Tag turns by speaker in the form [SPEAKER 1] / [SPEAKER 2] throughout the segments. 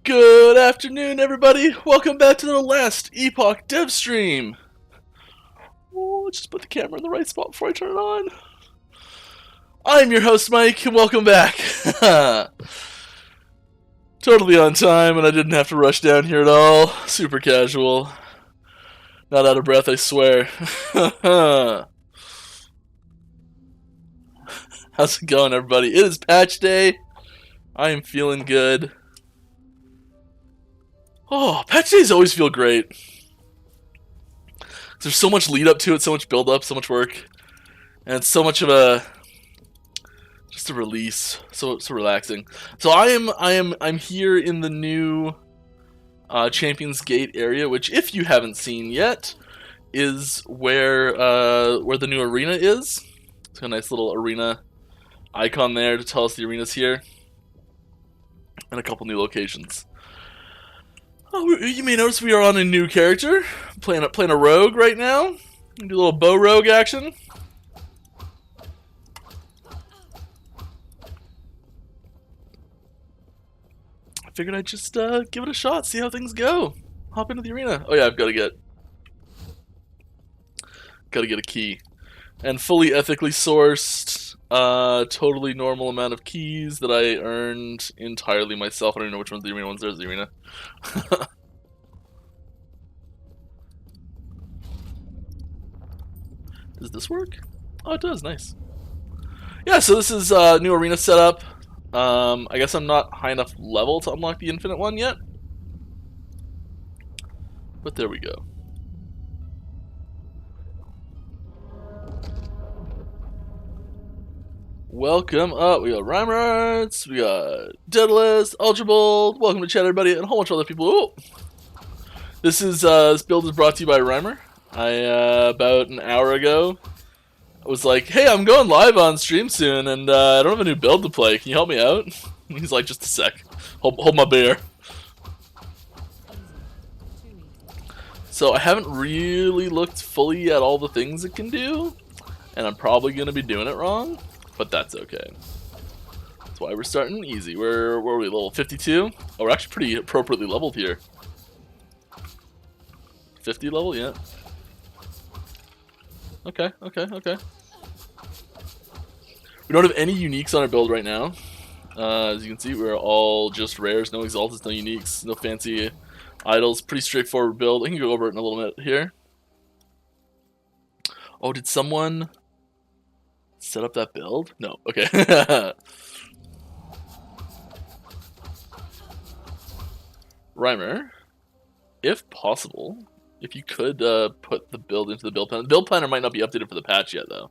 [SPEAKER 1] Good afternoon, everybody. Welcome back to the Last Epoch dev stream. Oh, let's just put the camera in the right spot before I turn it on. I'm your host, Mike, and welcome back. Totally on time, and I didn't have to rush down here at all. Super casual. Not out of breath, I swear. How's it going, everybody? It is patch day. I am feeling good. Oh, patch days always feel great. There's so much lead up to it, so much build up, so much work, and it's so much of a just a release, so relaxing. So I'm here in the new Champions Gate area, which, if you haven't seen yet, is where the new arena is. It's got a nice little arena icon there to tell us the arena's here, and a couple new locations. Oh, you may notice we are on a new character, playing a rogue right now. Do a little bow rogue action. I figured I'd just give it a shot, see how things go. Hop into the arena. Oh yeah, I've got to get a key, and fully ethically sourced, totally normal amount of keys that I earned entirely myself. I don't even know which one's the arena ones. There's the arena. Does this work? Oh, it does. Nice. Yeah, so this is new arena setup. I guess I'm not high enough level to unlock the infinite one yet, but there we go. Welcome up. We got Rhymerarts, we got Deadlist, Ultra Bold. Welcome to chat, everybody, and a whole bunch of other people. Ooh. This build is brought to you by Rhymer. About an hour ago, I was like, hey, I'm going live on stream soon, and I don't have a new build to play. Can you help me out? And he's like, just a sec. Hold my beer. So I haven't really looked fully at all the things it can do, and I'm probably going to be doing it wrong, but that's okay. That's why we're starting easy. Where are we, level 52? Oh, we're actually pretty appropriately leveled here. 50 level, yeah. Okay. We don't have any uniques on our build right now. As you can see, we're all just rares, no exalteds, no uniques, no fancy idols. Pretty straightforward build. I can go over it in a little bit here. Oh, did someone set up that build? No. Okay. Rhymer, if possible, if you could put the build into the build planner. The build planner might not be updated for the patch yet, though.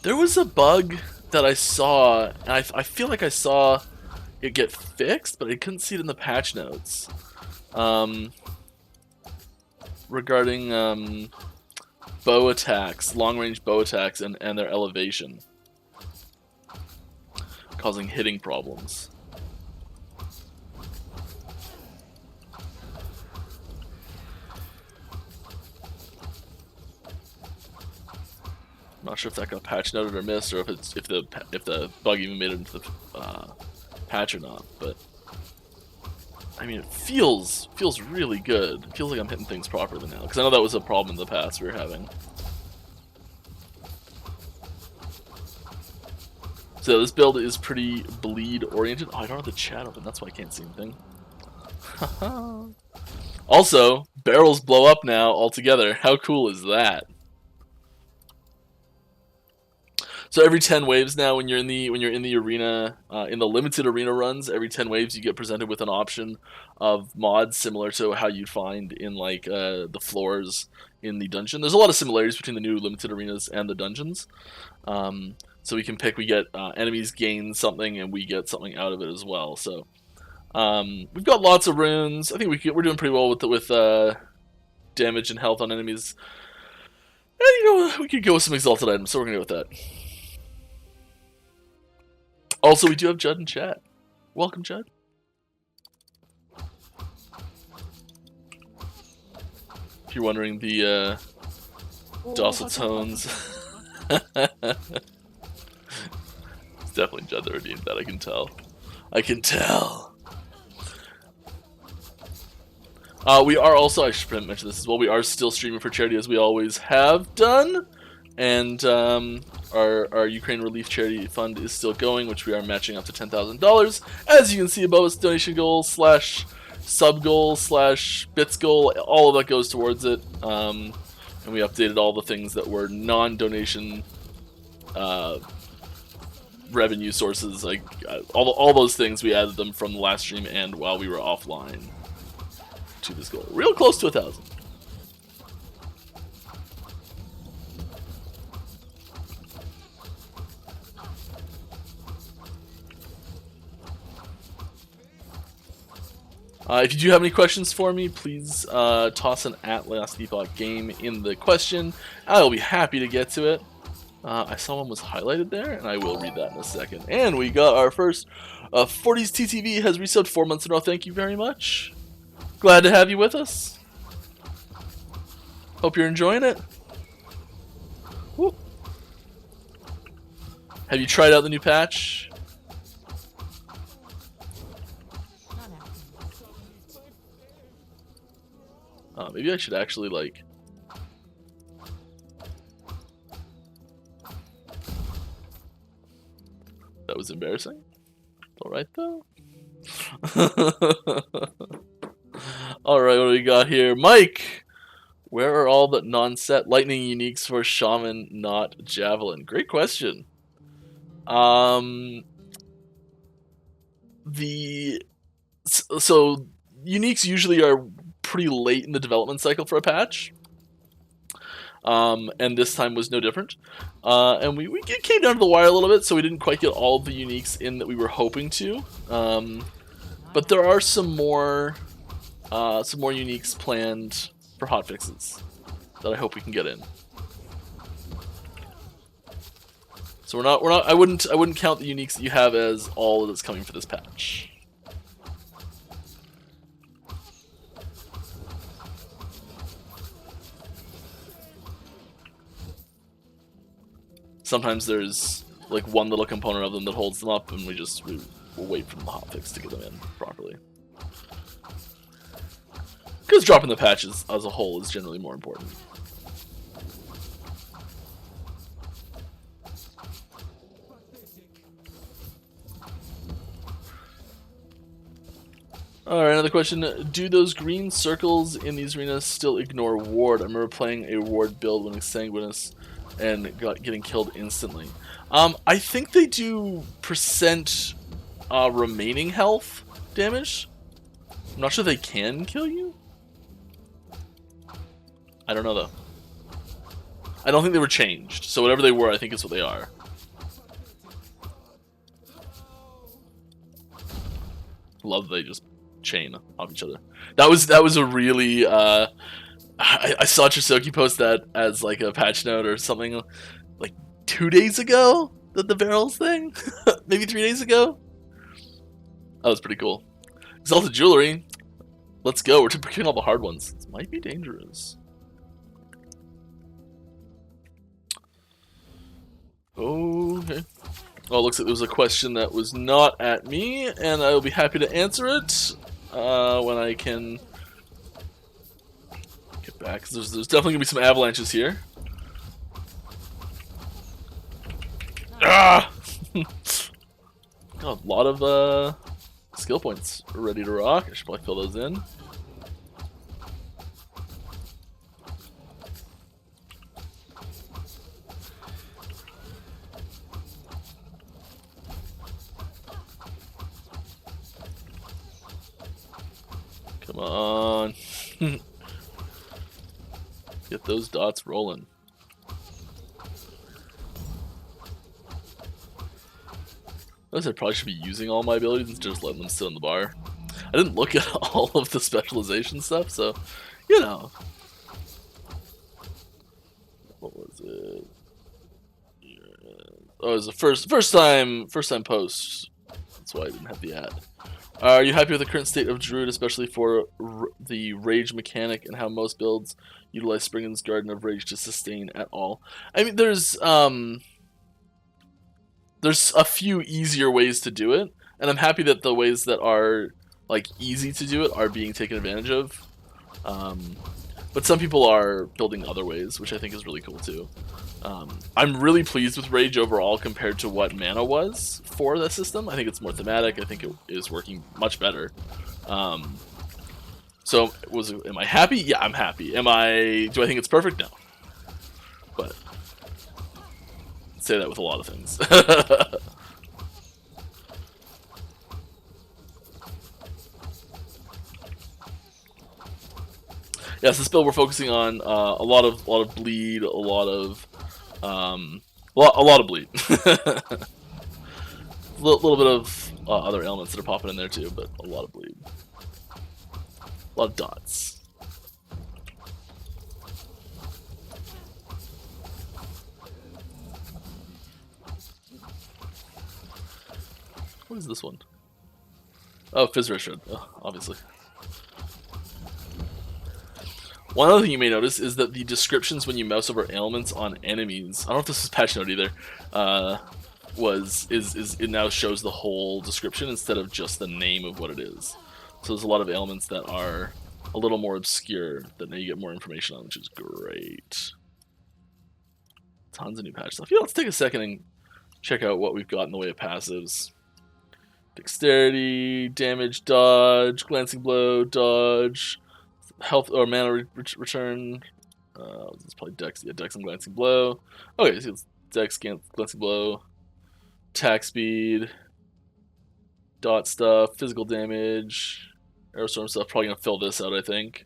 [SPEAKER 1] There was a bug that I saw, and I feel like I saw it get fixed, but I couldn't see it in the patch notes. Regarding bow attacks, long-range bow attacks, and their elevation, causing hitting problems. I'm not sure if that got patch noted or missed, or if the bug even made it into the patch or not. But I mean, it feels really good. It feels like I'm hitting things properly now, because I know that was a problem in the past we were having. So this build is pretty bleed oriented. Oh, I don't have the chat open. That's why I can't see anything. Also, barrels blow up now altogether. How cool is that? So every 10 waves now, when you're in the arena, in the limited arena runs, every 10 waves you get presented with an option of mods similar to how you'd find in like the floors in the dungeon. There's a lot of similarities between the new limited arenas and the dungeons. So we can pick. We get enemies gain something, and we get something out of it as well. So we've got lots of runes. I think we're doing pretty well with damage and health on enemies. And you know, we could go with some exalted items, so we're gonna go with that. Also, we do have Judd in chat. Welcome, Judd. If you're wondering, the docile tones It's definitely Judd that redeemed that, I can tell. I can tell. We are also, I should mention this as well, we are still streaming for charity as we always have done. And our Ukraine Relief Charity Fund is still going, which we are matching up to $10,000. As you can see above us, donation goal / sub goal / bits goal, all of that goes towards it. And we updated all the things that were non-donation revenue sources, like all those things. We added them from the last stream and while we were offline to this goal. Real close to 1,000. If you do have any questions for me, please toss an @Last Epoch game in the question. I will be happy to get to it. I saw one was highlighted there, and I will read that in a second. And we got our first 40s TTV has resubbed 4 months in a row. Thank you very much. Glad to have you with us. Hope you're enjoying it. Woo. Have you tried out the new patch? Maybe I should actually, like... That was embarrassing. Alright, though. Alright, what do we got here? Mike! Where are all the non-set lightning uniques for Shaman, not Javelin? Great question. So uniques usually are pretty late in the development cycle for a patch, and this time was no different. And we came down to the wire a little bit, so we didn't quite get all of the uniques in that we were hoping to. But there are some more uniques planned for hotfixes that I hope we can get in. So we're not. I wouldn't count the uniques that you have as all that's coming for this patch. Sometimes there's like one little component of them that holds them up, and we'll wait for the hotfix to get them in properly. Because dropping the patches as a whole is generally more important. Alright, another question. Do those green circles in these arenas still ignore ward? I remember playing a ward build when Sanguinus and getting killed instantly. I think they do percent remaining health damage. I'm not sure they can kill you. I don't know though. I don't think they were changed, so whatever they were, I think is what they are. Love they just chain off each other. That was a really I saw Chisoki post that as like a patch note or something like 2 days ago, the barrels thing. Maybe 3 days ago. That was pretty cool. Exalted Jewelry. Let's go. We're picking all the hard ones. This might be dangerous. Okay. Oh, it looks like there was a question that was not at me, and I will be happy to answer it when I can get back. Because there's definitely going to be some avalanches here. Ah! Got a lot of skill points ready to rock. I should probably fill those in. Come on. Get those dots rolling. I guess I probably should be using all my abilities instead of just letting them sit on the bar. I didn't look at all of the specialization stuff, so, you know. What was it? Oh, it was the first time post. That's why I didn't have the ad. Are you happy with the current state of Druid, especially for the Rage mechanic and how most builds utilize Springen's Garden of Rage to sustain at all? I mean, there's there's a few easier ways to do it, and I'm happy that the ways that are like easy to do it are being taken advantage of. But some people are building other ways, which I think is really cool too. I'm really pleased with Rage overall compared to what Mana was for the system. I think it's more thematic. I think it is working much better. So am I happy? Yeah, I'm happy. Do I think it's perfect? No. But say that with a lot of things. Yes, this build we're focusing on a lot of bleed, a lot of bleed. A little bit of other elements that are popping in there too, but a lot of bleed. A lot of dots. What is this one? Oh, Fizz Shred, obviously. One other thing you may notice is that the descriptions when you mouse over ailments on enemies, I don't know if this is patch note either, it now shows the whole description instead of just the name of what it is. So there's a lot of ailments that are a little more obscure that now you get more information on, which is great. Tons of new patch stuff. Yeah, let's take a second and check out what we've got in the way of passives. Dexterity, damage, dodge, glancing blow, dodge, health or mana return. It's probably Dex. Yeah, Dex and glancing blow. Okay, so it's Dex, glancing blow, attack speed, dot stuff, physical damage, aerostorm stuff. Probably gonna fill this out, I think.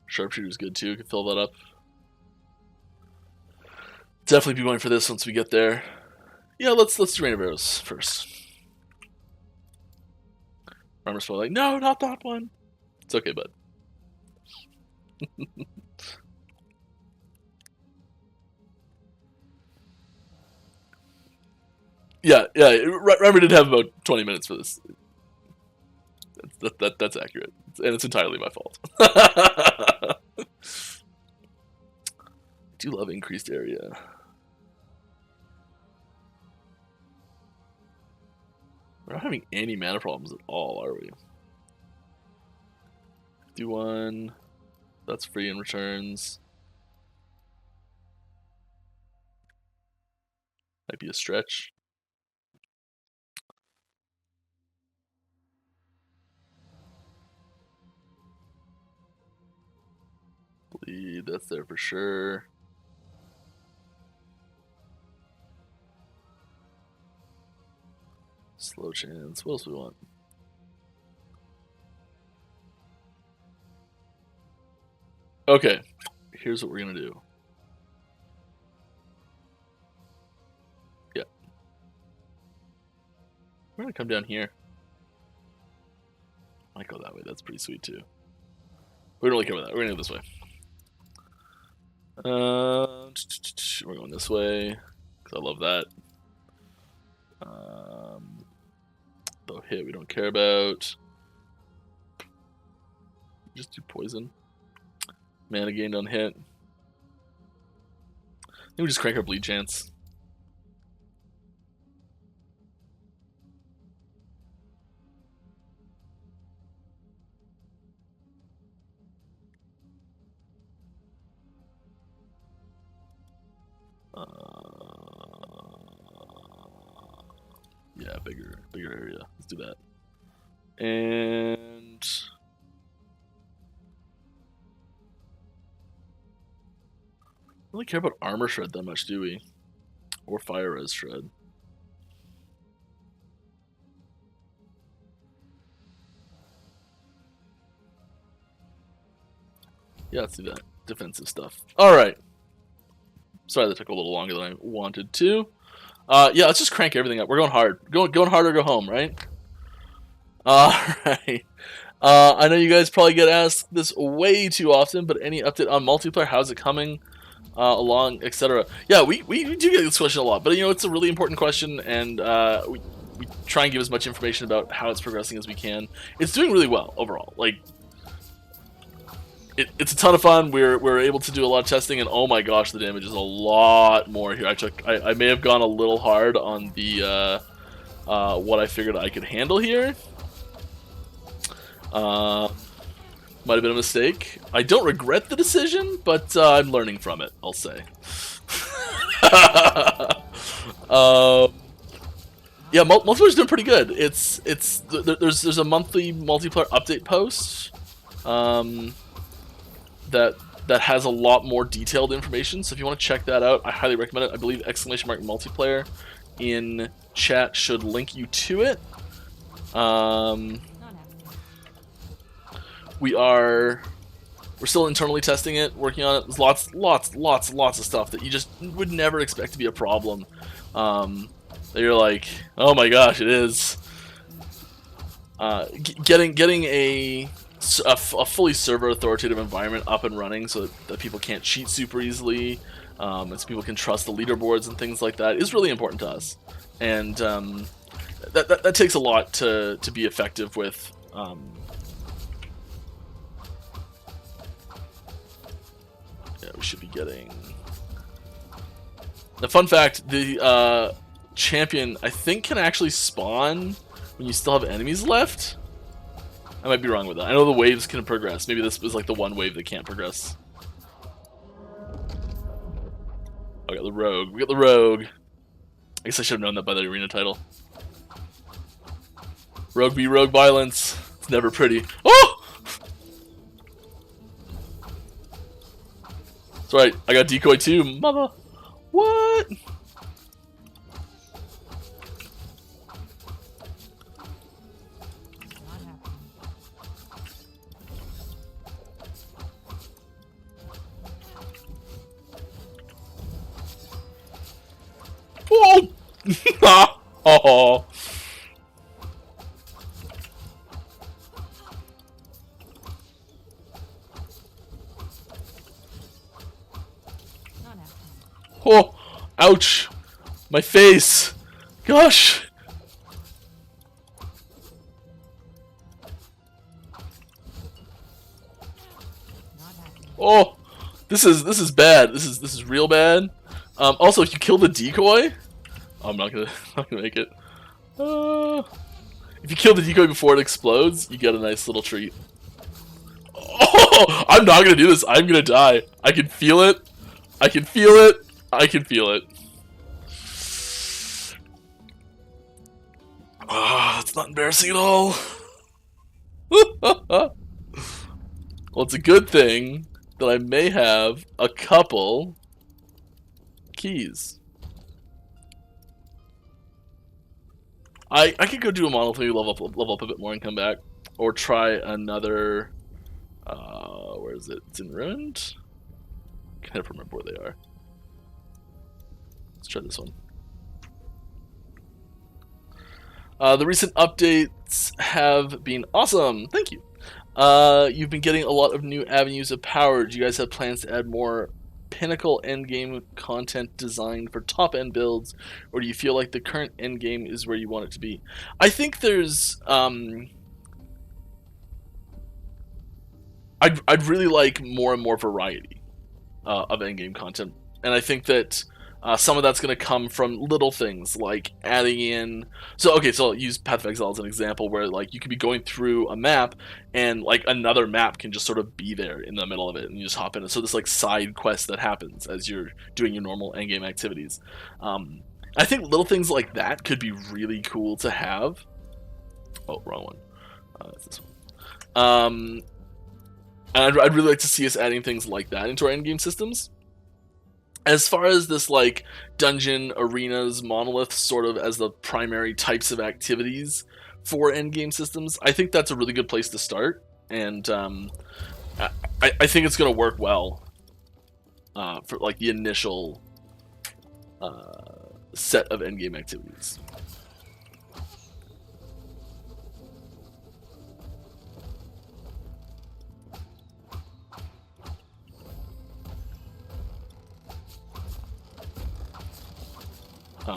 [SPEAKER 1] Sharpshooter's good too. Could fill that up. Definitely be going for this once we get there. Yeah, let's do Rain of Arrows first. Armor's probably like, no, not that one. It's okay, bud. yeah. Reimer did have about 20 minutes for this. That's accurate, and it's entirely my fault. I do love increased area. We're not having any mana problems at all, are we? Do one. That's free in returns. Might be a stretch. Bleed, that's there for sure. Slow chance. What else do we want? Okay, here's what we're gonna do. Yeah. We're gonna come down here. Might go that way. That's pretty sweet too. We don't really care about that. We're gonna go this way. We're going this way because I love that. Though hit we don't care about. Just do poison. Mana gained on hit. I think we just crank our bleed chance. Yeah, bigger area. Let's do that. And don't really care about armor shred that much, do we? Or fire res shred. Yeah, let's do that. Defensive stuff. Alright. Sorry that took a little longer than I wanted to. Yeah, let's just crank everything up. We're going hard. Going hard or go home, right? Alright. I know you guys probably get asked this way too often, but any update on multiplayer? How's it coming along, etc.? Yeah, we do get this question a lot, but it's a really important question, and we try and give as much information about how it's progressing as we can. It's doing really well overall. Like, it's a ton of fun. We're able to do a lot of testing, and oh my gosh, the damage is a lot more here. I may have gone a little hard on the what I figured I could handle here. Might have been a mistake. I don't regret the decision, but I'm learning from it, I'll say. Yeah, multiplayer's doing pretty good. There's a monthly multiplayer update post that has a lot more detailed information. So if you want to check that out, I highly recommend it. I believe !multiplayer in chat should link you to it. We're still internally testing it, working on it. There's lots of stuff that you just would never expect to be a problem. That you're like, oh my gosh, it is. Getting a fully server authoritative environment up and running so that people can't cheat super easily, and so people can trust the leaderboards and things like that is really important to us. And that takes a lot to be effective with. Yeah, we should be getting. The fun fact: the champion, I think, can actually spawn when you still have enemies left. I might be wrong with that. I know the waves can progress. Maybe this was like the one wave that can't progress. Oh, we got the rogue. We got the rogue. I guess I should have known that by the arena title. Rogue v rogue violence. It's never pretty. Oh! That's right. I got decoy too. Mama. What? Oh! Oh! Oh! Ouch! My face! Gosh! Oh! This is bad. This is real bad. Also, if you kill the decoy, I'm not gonna make it. If you kill the decoy before it explodes, you get a nice little treat. Oh! I'm not gonna do this. I'm gonna die. I can feel it. I can feel it. I can feel it. Ah, that's not embarrassing at all. Well, it's a good thing that I may have a couple keys. I could go do a model thing, level up a bit more and come back. Or try another... where is it? It's in Ruined? Can't ever remember where they are. Let's try this one. The recent updates have been awesome. Thank you. You've been getting a lot of new avenues of power. Do you guys have plans to add more Pinnacle endgame content designed for top-end builds, or do you feel like the current endgame is where you want it to be? I think there's... I'd really like more and more variety of endgame content, and I think that some of that's going to come from little things like adding in. So I'll use Path of Exile as an example, where like you could be going through a map and like another map can just sort of be there in the middle of it, and you just hop in. So this like side quest that happens as you're doing your normal endgame activities. I think little things like that could be really cool to have. Oh, wrong one. It's this one. And I'd really like to see us adding things like that into our endgame systems. As far as this like dungeon, arenas, monoliths sort of as the primary types of activities for endgame systems, I think that's a really good place to start, and I think it's going to work well for like the initial set of endgame activities.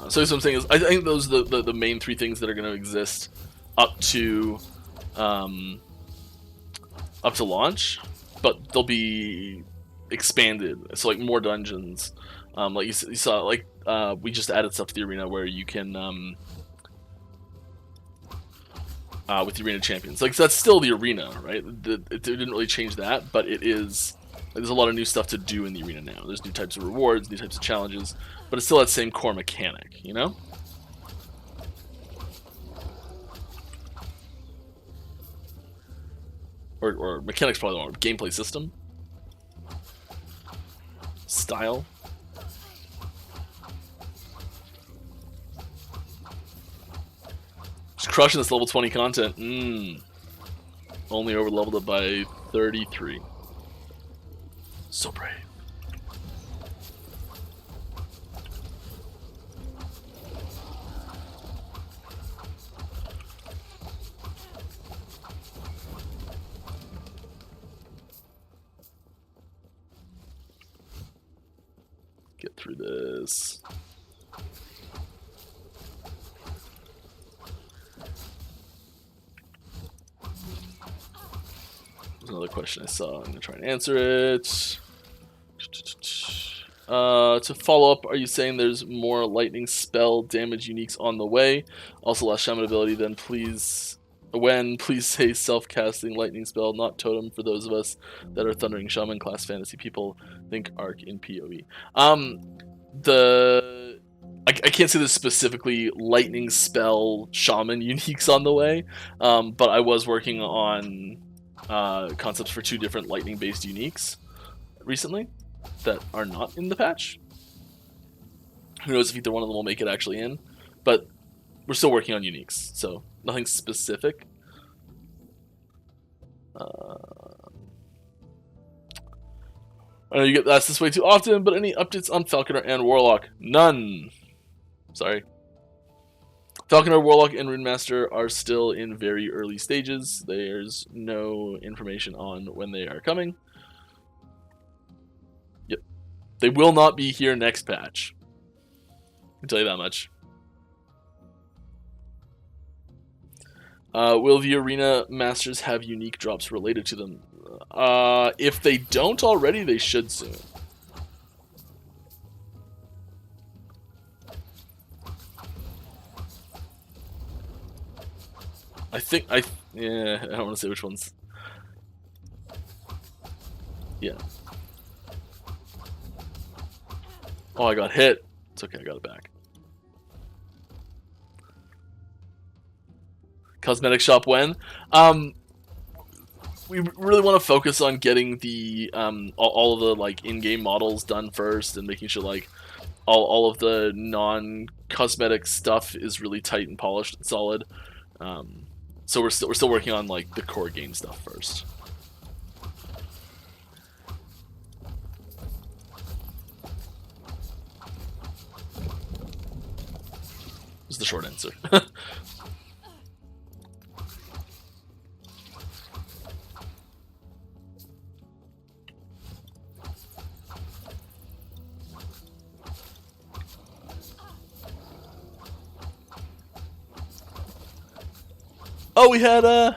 [SPEAKER 1] So what I'm saying is, I think those are the main three things that are going to exist up to launch. but they'll be expanded. So like more dungeons. Like you saw, like we just added stuff to the arena where you can with the arena champions. Like, so that's still the arena, right? It didn't really change that, but it is. There's a lot of new stuff to do in the arena now. There's new types of rewards, new types of challenges, but it's still that same core mechanic, you know? Or mechanics probably the wrong word. Gameplay system. Style. Just crushing this level 20 content. Only over leveled up by 33. So brave. Get through this. There's another question I saw. I'm gonna try and answer it. To follow up, are you saying there's more lightning spell damage uniques on the way? Also, last shaman ability. Then please say self-casting lightning spell, not totem, for those of us that are thundering shaman class fantasy people. Think arc in PoE. I can't say there's specifically lightning spell shaman uniques on the way, but I was working on concepts for 2 different lightning-based uniques recently that are not in the patch. Who knows if either one of them will make it actually in, but we're still working on uniques, so nothing specific. I know you get asked this way too often, but any updates on Falconer and Warlock? None. Sorry. Falconer, Warlock, and Runemaster are still in very early stages. There's no information on when they are coming. Yep. They will not be here next patch. I can tell you that much. Will the Arena Masters have unique drops related to them? If they don't already, they should soon. Yeah, I don't want to say which ones. Yeah. Oh, I got hit. It's okay, I got it back. Cosmetic shop when? We really want to focus on getting the all of the like in-game models done first, and making sure like all of the non-cosmetic stuff is really tight and polished and solid. So we're still working on like the core game stuff first. Is the short answer. Oh, we had I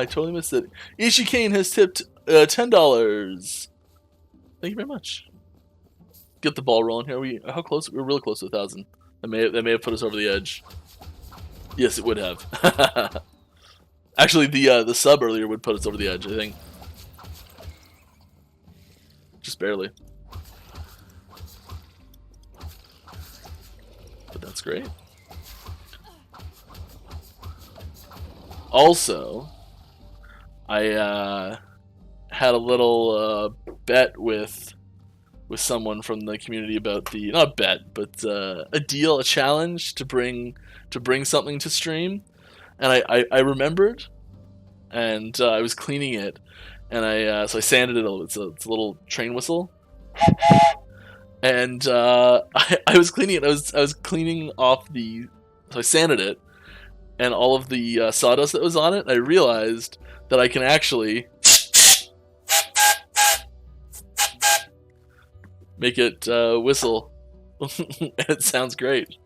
[SPEAKER 1] totally missed it. Ishikane has tipped $10. Thank you very much. Get the ball rolling here. How close? We're really close to 1,000. That may have put us over the edge. Yes, it would have. Actually, the sub earlier would put us over the edge, I think. Just barely. But that's great. Also, I had a little bet with someone from the community about the, not a bet, but a deal, a challenge to bring something to stream, and I remembered, and I was cleaning it, and so I sanded it a little. It's a little train whistle, and I was cleaning it. I was cleaning off so I sanded it, and all of the sawdust that was on it. I realized that I can actually make it whistle, and it sounds great.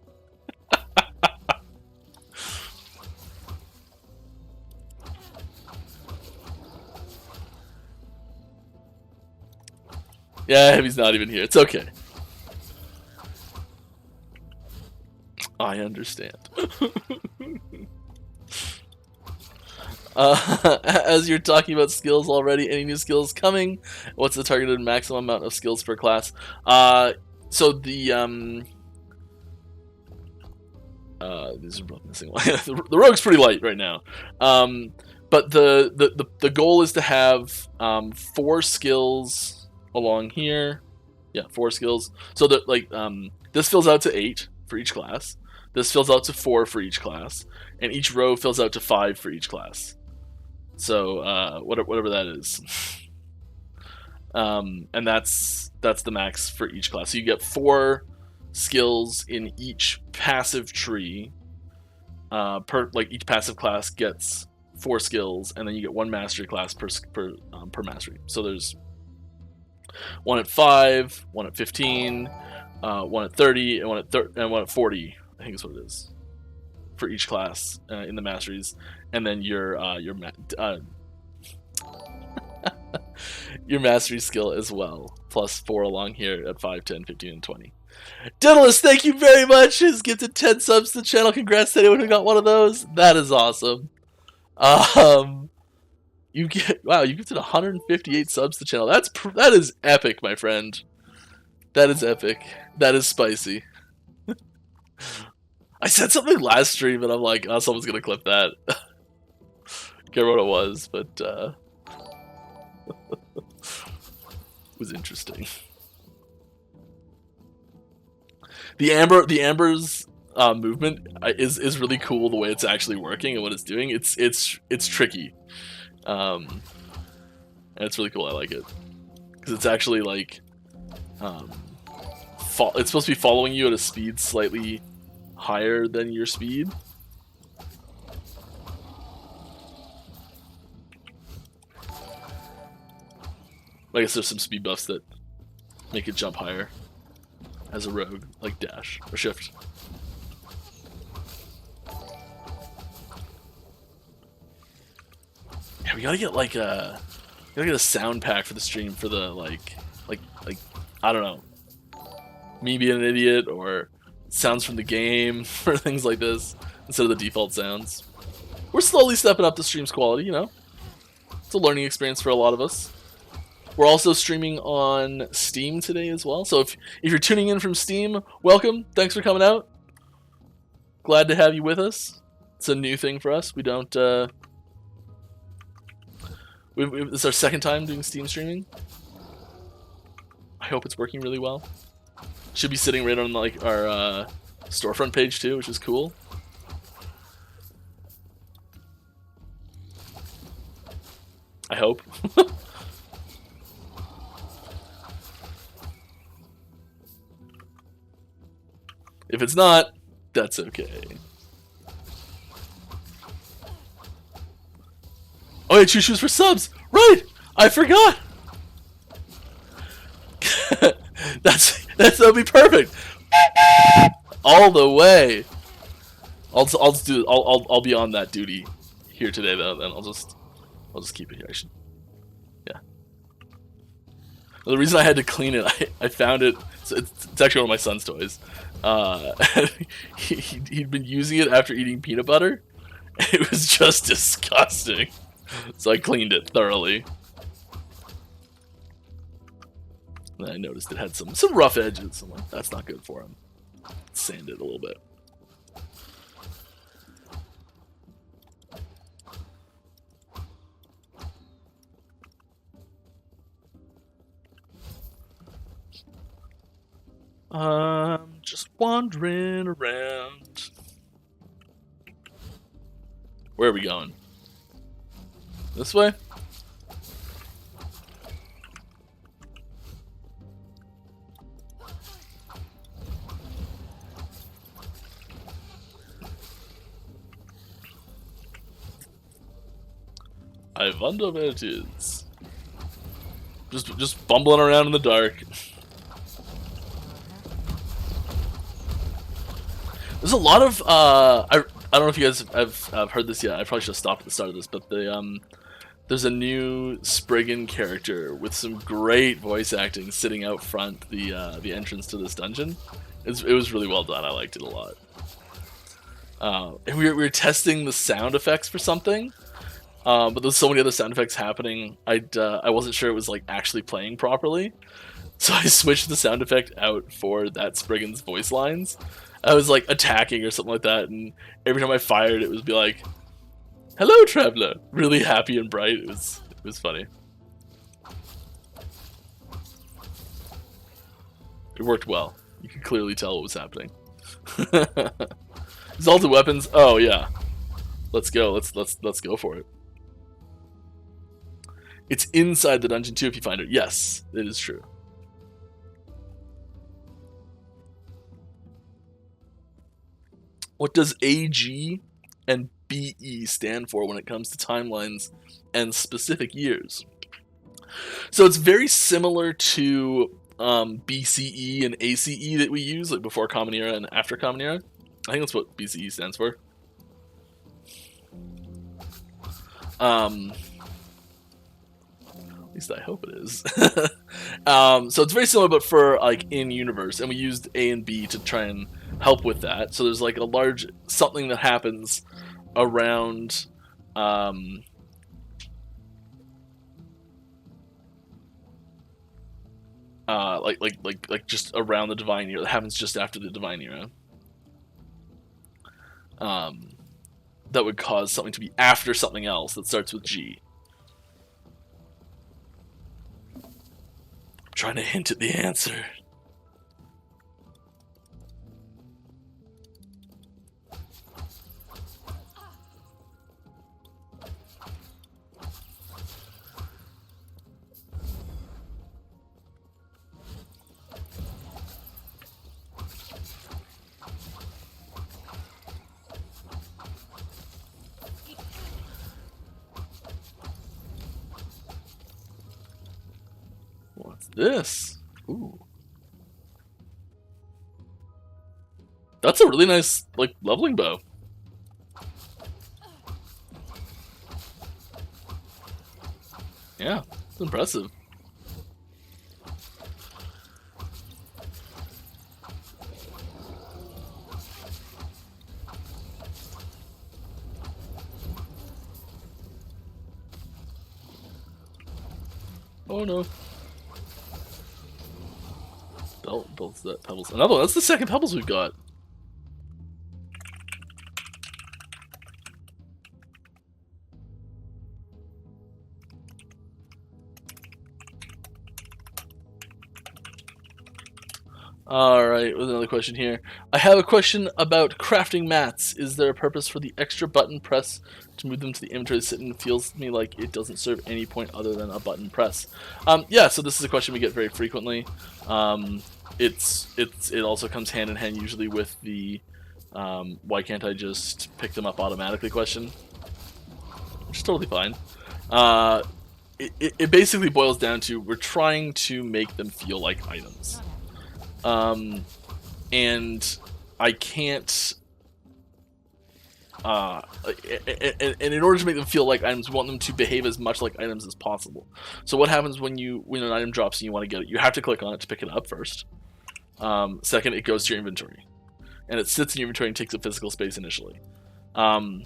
[SPEAKER 1] Yeah, Heavy's not even here. It's okay. I understand. As you're talking about skills already, any new skills coming? What's the targeted maximum amount of skills per class? So the these are both missing. The rogue's pretty light right now. But the goal is to have 4 skills along here. Yeah, 4 skills. So that like this fills out to 8 for each class. This fills out to 4 for each class, and each row fills out to 5 for each class. So whatever that is, and that's the max for each class. So you get 4 skills in each passive tree. Each passive class gets 4 skills, and then you get 1 mastery class per mastery. So there's 1 at 5, 1 at 15, 1 at 30, and 1 at 40. I think is what it is for each class in the masteries, and then your mastery skill as well, plus 4 along here at 5, 10, 15, and 20. Daedalus, thank you very much. Has gifted 10 subs to the channel. Congrats to anyone who got one of those. That is awesome. You gifted 158 subs to the channel. That is epic, my friend. That is epic. That is spicy. I said something last stream, and I'm like, oh, someone's gonna clip that. Can't remember what it was, but it was interesting. The Amber's movement is really cool. The way it's actually working and what it's doing, it's tricky, and it's really cool. I like it because it's actually like it's supposed to be following you at a speed slightly higher than your speed. I guess there's some speed buffs that make it jump higher as a rogue, like dash or shift. Yeah, we gotta get like a sound pack for the stream for the like I don't know, me being an idiot or sounds from the game or things like this instead of the default sounds. We're slowly stepping up the stream's quality, you know. It's a learning experience for a lot of us. We're also streaming on Steam today as well. So if you're tuning in from Steam, welcome. Thanks for coming out. Glad to have you with us. It's a new thing for us. We don't this is our second time doing Steam streaming. I hope it's working really well. Should be sitting right on like our storefront page too, which is cool. I hope. If it's not, that's okay. Oh yeah, choose for subs. Right, I forgot. That'll be perfect. All the way. I'll be on that duty here today though. Then I'll just keep it here. Yeah. Well, the reason I had to clean it, I found it. So it's actually one of my son's toys. He'd been using it after eating peanut butter. It was just disgusting. So I cleaned it thoroughly. And then I noticed it had some rough edges. I'm like, that's not good for him. Sand it a little bit. Just wandering around. Where are we going? This way? I wonder where it is. Just bumbling around in the dark. There's a lot of I don't know if you guys have heard this yet. I probably should have stopped at the start of this, but there's a new Spriggan character with some great voice acting sitting out front the entrance to this dungeon. It was really well done. I liked it a lot. And we were testing the sound effects for something, but there's so many other sound effects happening. I wasn't sure it was like actually playing properly, so I switched the sound effect out for that Spriggan's voice lines. I was like attacking or something like that, and every time I fired, it would be like, "Hello, traveler!" Really happy and bright. It was funny. It worked well. You could clearly tell what was happening. Exalted weapons. Oh yeah, let's go. Let's go for it. It's inside the dungeon too if you find it. Yes, it is true. What does AG and BE stand for when it comes to timelines and specific years? So it's very similar to BCE and ACE that we use, like before Common Era and after Common Era. I think that's what BCE stands for. At least I hope it is. So it's very similar, but for like in universe, and we used A and B to try and help with that. So there's like a large something that happens around like just around the Divine Era that happens just after the Divine Era. That would cause something to be after something else that starts with G. I'm trying to hint at the answer. What's this? Ooh. That's a really nice, like, leveling bow. Yeah, it's impressive. Oh no. Belts that pebbles. Another one. That's the second pebbles we've got. Alright, with another question here. I have a question about crafting mats. Is there a purpose for the extra button press to move them to the inventory sit and feels to me like it doesn't serve any point other than a button press? Yeah, so this is a question we get very frequently. It also comes hand in hand usually with the why can't I just pick them up automatically question, which is totally fine. It basically boils down to we're trying to make them feel like items. And I can't, and in order to make them feel like items, we want them to behave as much like items as possible. So what happens when an item drops and you want to get it? You have to click on it to pick it up first. Second, it goes to your inventory, and it sits in your inventory and takes up physical space initially. And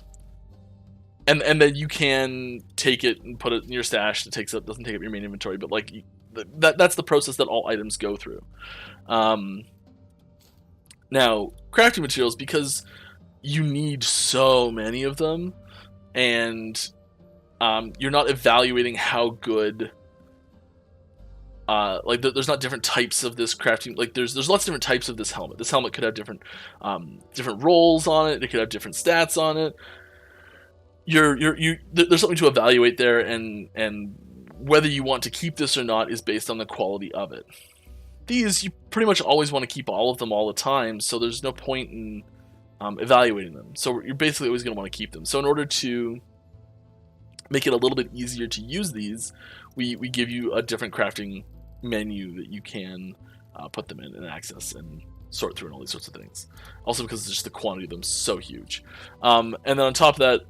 [SPEAKER 1] then you can take it and put it in your stash. Doesn't take up your main inventory, but like that's the process that all items go through. Now, crafting materials, because you need so many of them, and you're not evaluating how good. Like there's not different types of this crafting. Like there's lots of different types of this helmet. This helmet could have different rolls on it. It could have different stats on it. There's something to evaluate there, and whether you want to keep this or not is based on the quality of it. These, you pretty much always want to keep all of them all the time, so there's no point in evaluating them. So you're basically always going to want to keep them. So in order to make it a little bit easier to use these, we give you a different crafting menu that you can put them in and access and sort through and all these sorts of things. Also because just the quantity of them is so huge. And then on top of that,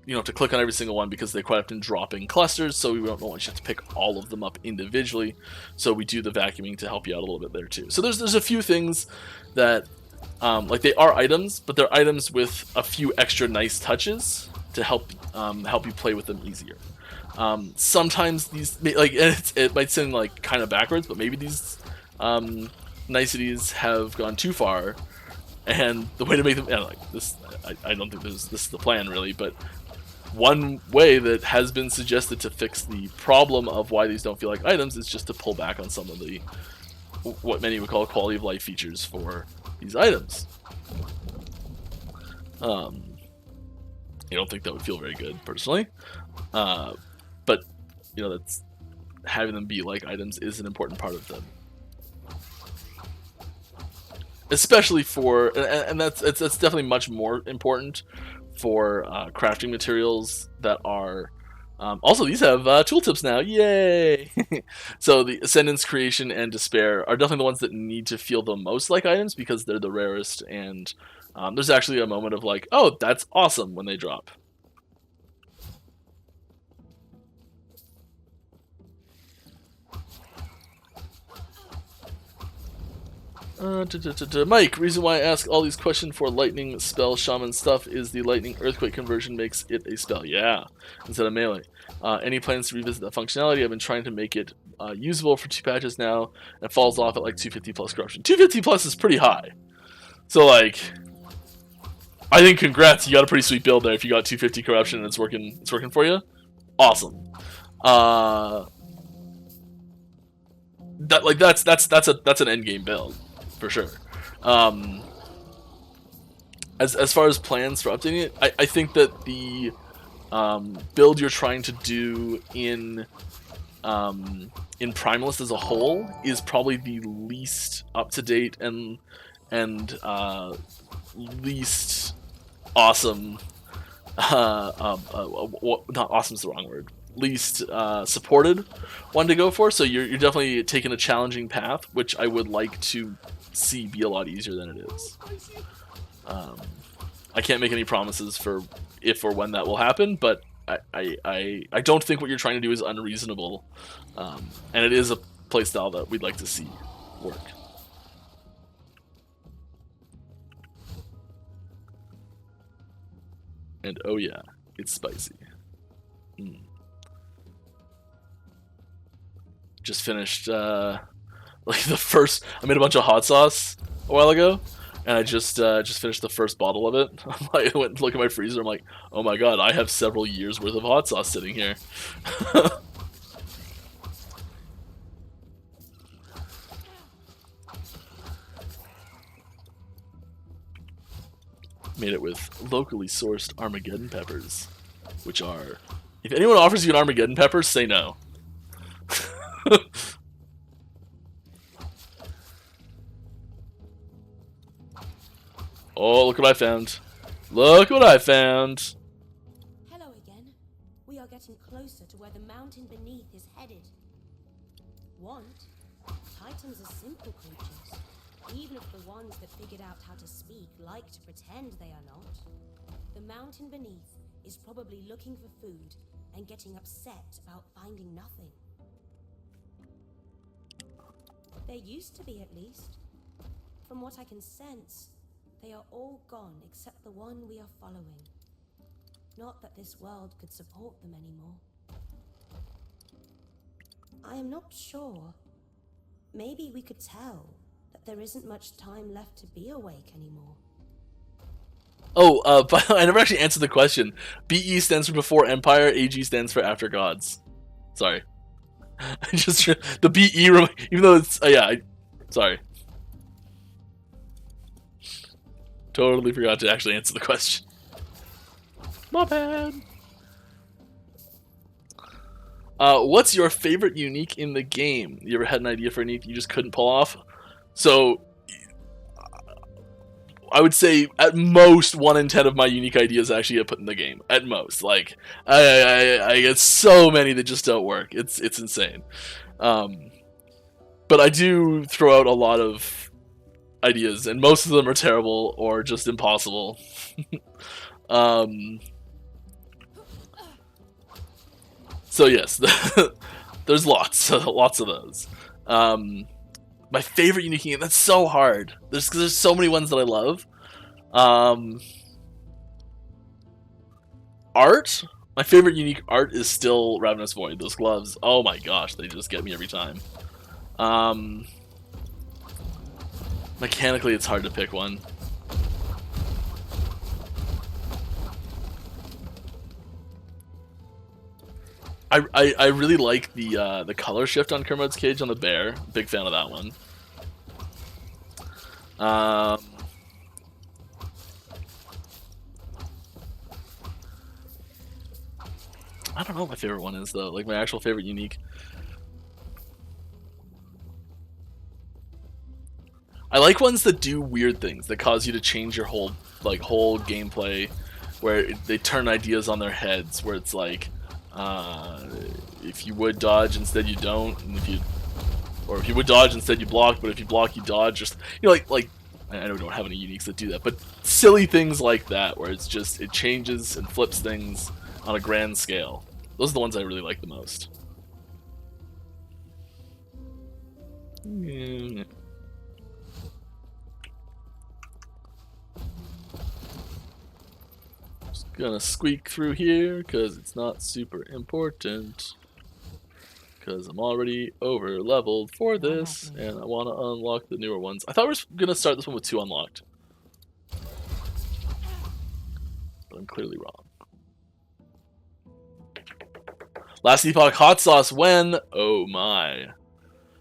[SPEAKER 1] you don't have to click on every single one because they quite often drop in clusters, so we don't want you to pick all of them up individually. So we do the vacuuming to help you out a little bit there too. So there's a few things that like they are items, but they're items with a few extra nice touches to help you play with them easier. Sometimes these, like, it might seem like kind of backwards, but maybe these niceties have gone too far, and the way to make them, like this, I don't think this is the plan really, but one way that has been suggested to fix the problem of why these don't feel like items is just to pull back on some of the, what many would call quality of life features for these items. I don't think that would feel very good personally, but that's, having them be like items is an important part of them, especially for, and that's definitely much more important for crafting materials that are also, these have tooltips now, yay! So the Ascendance, Creation, and Despair are definitely the ones that need to feel the most like items because they're the rarest, and there's actually a moment of like, oh, that's awesome when they drop. Mike, reason why I ask all these questions for lightning spell shaman stuff is the lightning earthquake conversion makes it a spell. Yeah, instead of melee. Any plans to revisit that functionality? I've been trying to make it usable for 2 patches now, and it falls off at like 250 plus corruption. 250 plus is pretty high. So like, I think congrats, you got a pretty sweet build there if you got 250 corruption and it's working for you. Awesome. That's an endgame build. For sure. As far as plans for updating it, I think that the build you're trying to do in Primalist as a whole is probably the least up to date and least awesome. Not awesome is the wrong word. Least supported one to go for. So you're definitely taking a challenging path, which I would like to see be a lot easier than it is. I can't make any promises for if or when that will happen, but I don't think what you're trying to do is unreasonable, and it is a playstyle that we'd like to see work. And oh yeah, it's spicy. Just finished like the first. I made a bunch of hot sauce a while ago, and I just finished the first bottle of it. I went to look at my freezer. I'm like, oh my god, I have several years worth of hot sauce sitting here. Made it with locally sourced Armageddon peppers, which are, if anyone offers you an Armageddon pepper, say no. Oh, look what I found. Look what I found.
[SPEAKER 2] Hello again. We are getting closer to where the mountain beneath is headed. Want? Titans are simple creatures. Even if the ones that figured out how to speak like to pretend they are not. The mountain beneath is probably looking for food and getting upset about finding nothing. There used to be, at least. From what I can sense, they are all gone except the one we are following. Not that this world could support them anymore. I am not sure. Maybe we could tell that there isn't much time left to be awake anymore.
[SPEAKER 1] Oh, but I never actually answered the question. BE stands for before Empire, AG stands for after gods. Sorry. Just the BE, even though it's sorry. Totally forgot to actually answer the question. My bad. What's your favorite unique in the game? You ever had an idea for a unique you just couldn't pull off? So, I would say at most 1 in 10 of my unique ideas actually get put in the game. At most, like I get so many that just don't work. It's insane. But I do throw out a lot of ideas, and most of them are terrible or just impossible. So yes, there's lots of those. My favorite unique game, that's so hard. There's so many ones that I love. Art, my favorite unique art is still Ravenous Void. Those gloves, oh my gosh, they just get me every time. Mechanically, it's hard to pick one. I really like the color shift on Kermod's cage on the bear. Big fan of that one. I don't know what my favorite one is though. Like my actual favorite unique. I like ones that do weird things that cause you to change your whole gameplay, where they turn ideas on their heads. Where it's like, if you would dodge instead you don't, and if you would dodge instead you block, but if you block you dodge. Just like I know we don't have any uniques that do that, but silly things like that where it's just it changes and flips things on a grand scale. Those are the ones I really like the most. Just gonna squeak through here because it's not super important. Because I'm already over leveled for this, and I want to unlock the newer ones. I thought we were gonna start this one with 2 unlocked, but I'm clearly wrong. Last Epoch hot sauce when? Oh my.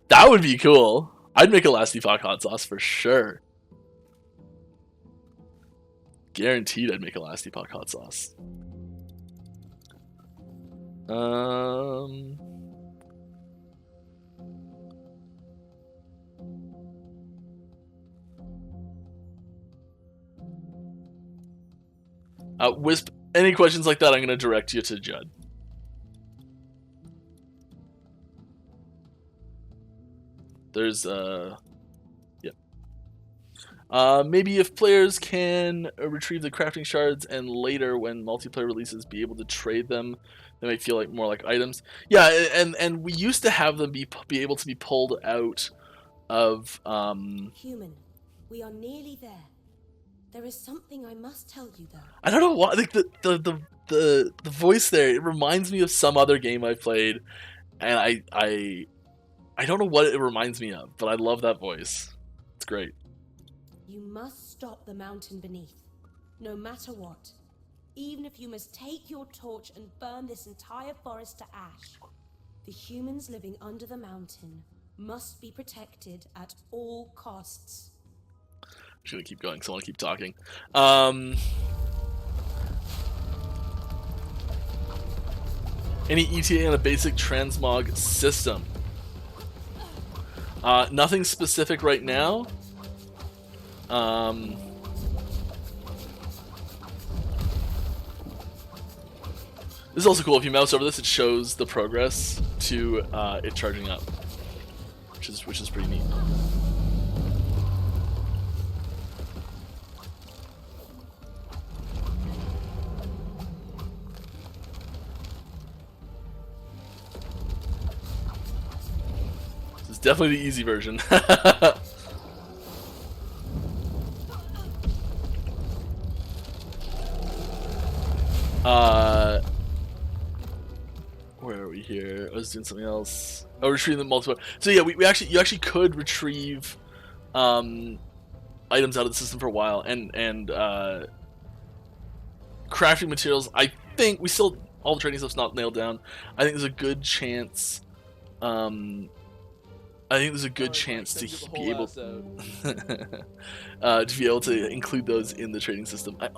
[SPEAKER 1] That would be cool. I'd make a Last Epoch hot sauce for sure. Guaranteed I'd make a Last Epoch hot sauce. Wisp, any questions like that, I'm going to direct you to Judd. There's, maybe if players can retrieve the crafting shards and later when multiplayer releases be able to trade them, they might feel like more like items. Yeah, and we used to have them be able to be pulled out of,
[SPEAKER 2] Human, we are nearly there. There is something I must tell you though.
[SPEAKER 1] I don't know why, like the voice there, it reminds me of some other game I played, and I don't know what it reminds me of, but I love that voice. It's great.
[SPEAKER 2] You must stop the mountain beneath, no matter what. Even if you must take your torch and burn this entire forest to ash. The humans living under the mountain must be protected at all costs.
[SPEAKER 1] I'm just gonna keep going because I want to keep talking. Any ETA on a basic transmog system? Nothing specific right now. This is also cool. If you mouse over this, it shows the progress to it charging up, which is pretty neat. This is definitely the easy version. Where are we here? I was doing something else. Oh, retrieving the multiple. So yeah, you actually could retrieve items out of the system for a while, and crafting materials. I think we still, all the trading stuff's not nailed down. I think there's a good chance. I think there's a good chance to be able to include those in the trading system. I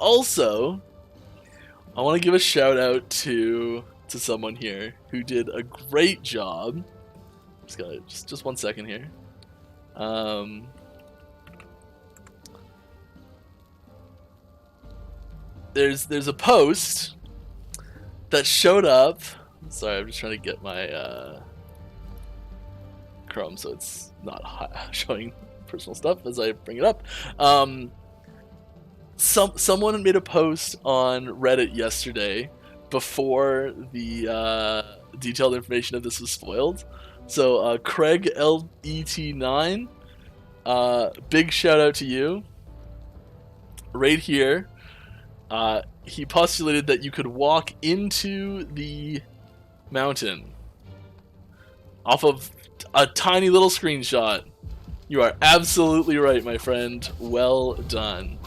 [SPEAKER 1] want to give a shout out to someone here who did a great job. Just 1 second here. There's a post that showed up. Sorry, I'm just trying to get my Chrome so it's not showing personal stuff as I bring it up. Someone made a post on Reddit yesterday before the detailed information if this was spoiled. So Craig LET9, big shout out to you. Right here, he postulated that you could walk into the mountain off of a tiny little screenshot. You are absolutely right, my friend. Well done.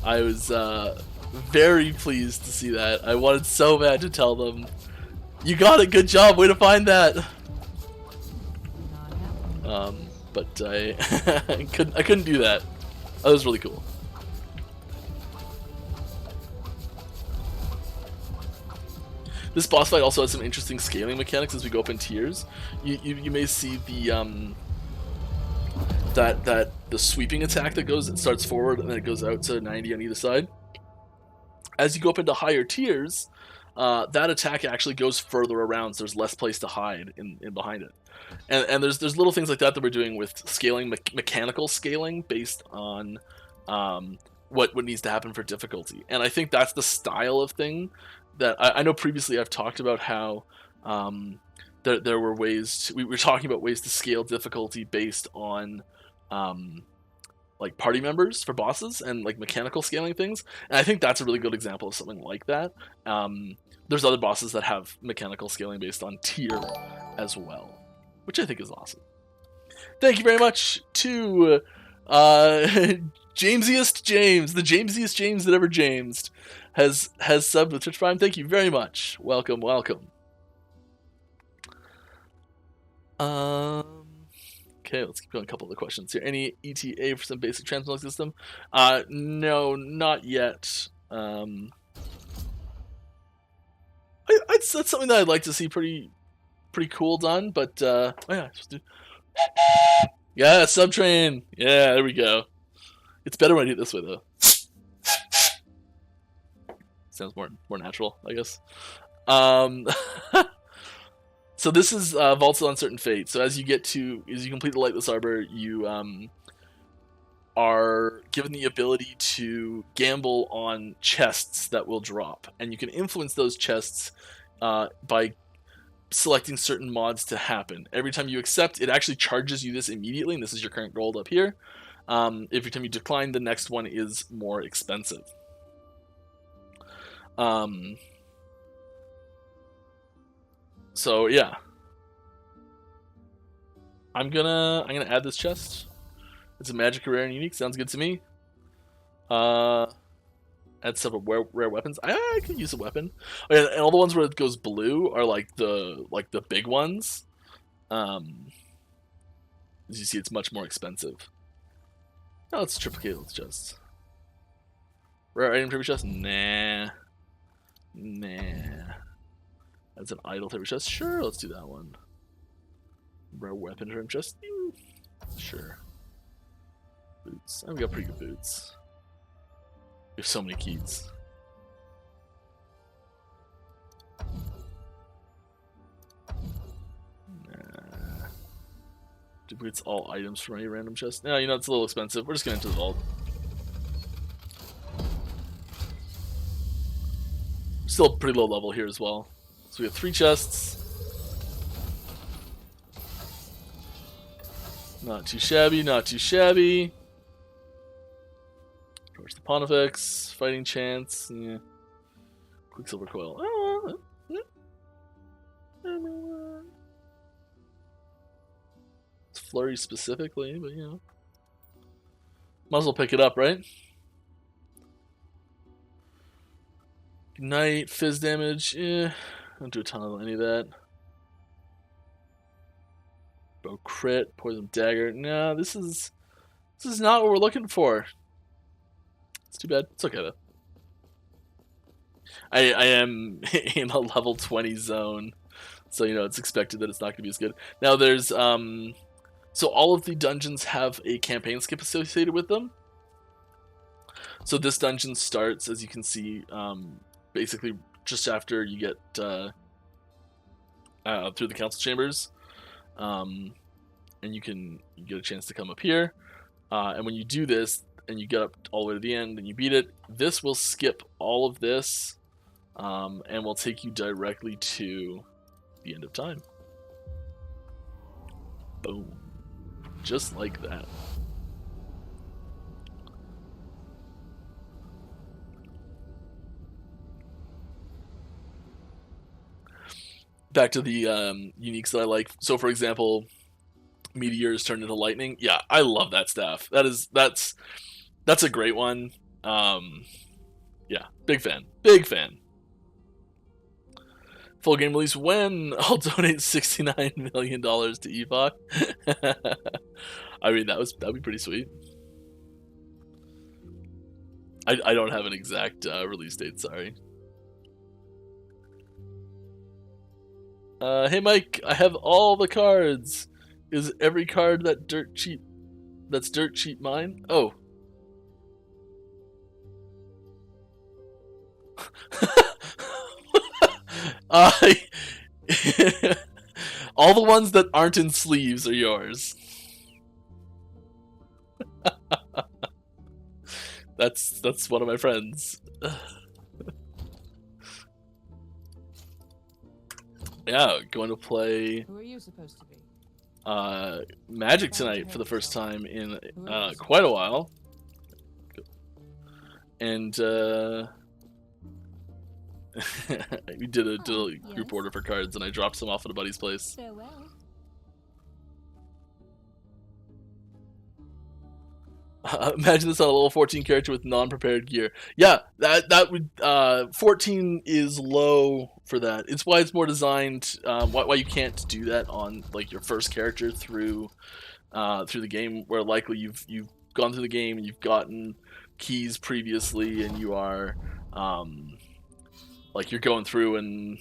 [SPEAKER 1] I was very pleased to see that. I wanted so bad to tell them, you got it, good job, way to find that. But I couldn't do that. That was really cool. This boss fight also has some interesting scaling mechanics as we go up in tiers. You may see the the sweeping attack that starts forward and then it goes out to 90 on either side. As you go up into higher tiers, that attack actually goes further around, so there's less place to hide in behind it. And there's little things like that we're doing with scaling, mechanical scaling based on what needs to happen for difficulty. And I think that's the style of thing that I know previously I've talked about how there were ways we were talking about ways to scale difficulty based on like party members for bosses and like mechanical scaling things, and I think that's a really good example of something like that. There's other bosses that have mechanical scaling based on tier as well, which I think is awesome. Thank you very much to Jamesiest James, the Jamesiest James that ever Jamesed, has subbed with Twitch Prime. Thank you very much. Welcome. Okay, let's keep going. A couple of the questions here. Any ETA for some basic transmog system? No, not yet. That's something that I'd like to see pretty cool done. But oh yeah, yeah, subtrain. Yeah, there we go. It's better when I do it this way though. Sounds more natural, I guess. So this is Vaults of Uncertain Fate. So as you complete the Lightless Arbor, you are given the ability to gamble on chests that will drop, and you can influence those chests by selecting certain mods to happen. Every time you accept, it actually charges you this immediately, and this is your current gold up here. Every time you decline, the next one is more expensive. So yeah, I'm gonna add this chest. It's a magic, rare, and unique. Sounds good to me. Add several rare weapons. I could use a weapon. Oh, yeah, and all the ones where it goes blue are like the big ones. As you see, it's much more expensive. Oh, let's triplicate the chest. Rare item tribute chest? Nah. That's an idle tribute chest. Sure, let's do that one. Rare weapon tribute chest? Sure. Boots. We got pretty good boots. We have so many keys. Nah. Duplicates all items from any random chest. No, it's a little expensive. We're just going to enter the vault. Still pretty low level here as well. So we have 3 chests. Not too shabby, not too shabby. Torch the Pontifex, fighting chance, yeah. Quicksilver coil. It's flurry specifically, but might as well pick it up, right? Ignite, fizz damage, don't do a ton of any of that. Bow crit, poison dagger. No, this is not what we're looking for. It's too bad. It's okay though. I am in a level 20 zone, so it's expected that it's not going to be as good. Now there's so all of the dungeons have a campaign skip associated with them. So this dungeon starts, as you can see, basically just after you get through the council chambers. And you get a chance to come up here, and when you do this and you get up all the way to the end and you beat it, this will skip all of this, and will take you directly to the end of time. Boom. Just like that. Back to the uniques that I like. So, for example, meteors turn into lightning. Yeah, I love that staff. That's a great one. Yeah, big fan. Big fan. Full game release when? I'll donate $69 million to Epoch. I mean, that'd be pretty sweet. I don't have an exact release date, sorry. Hey Mike, I have all the cards. Is every card that's dirt cheap mine? Oh. All the ones that aren't in sleeves are yours. That's one of my friends. Yeah, going to play
[SPEAKER 3] Who are you supposed to be?
[SPEAKER 1] Magic tonight for the first time in quite a while. And we did a group order for cards, and I dropped some off at a buddy's place.
[SPEAKER 2] Farewell.
[SPEAKER 1] Imagine this on a level 14 character with non-prepared gear. Yeah, that would 14 is low for that. It's why it's more designed. Why you can't do that on like your first character through the game, where likely you've gone through the game and you've gotten keys previously, and you are like you're going through and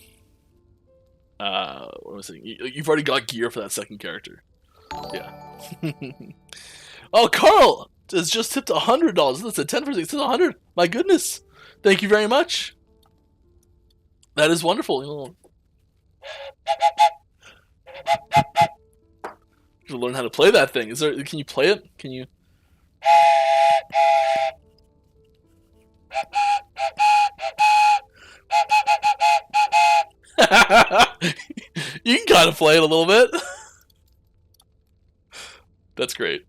[SPEAKER 1] what was I saying? You've already got gear for that second character. Yeah. Oh, Carl has just tipped $100. That's a 10%. It says 100. My goodness. Thank you very much. That is wonderful. To learn how to play that thing. Can you play it? Can you? You can kind of play it a little bit. That's great.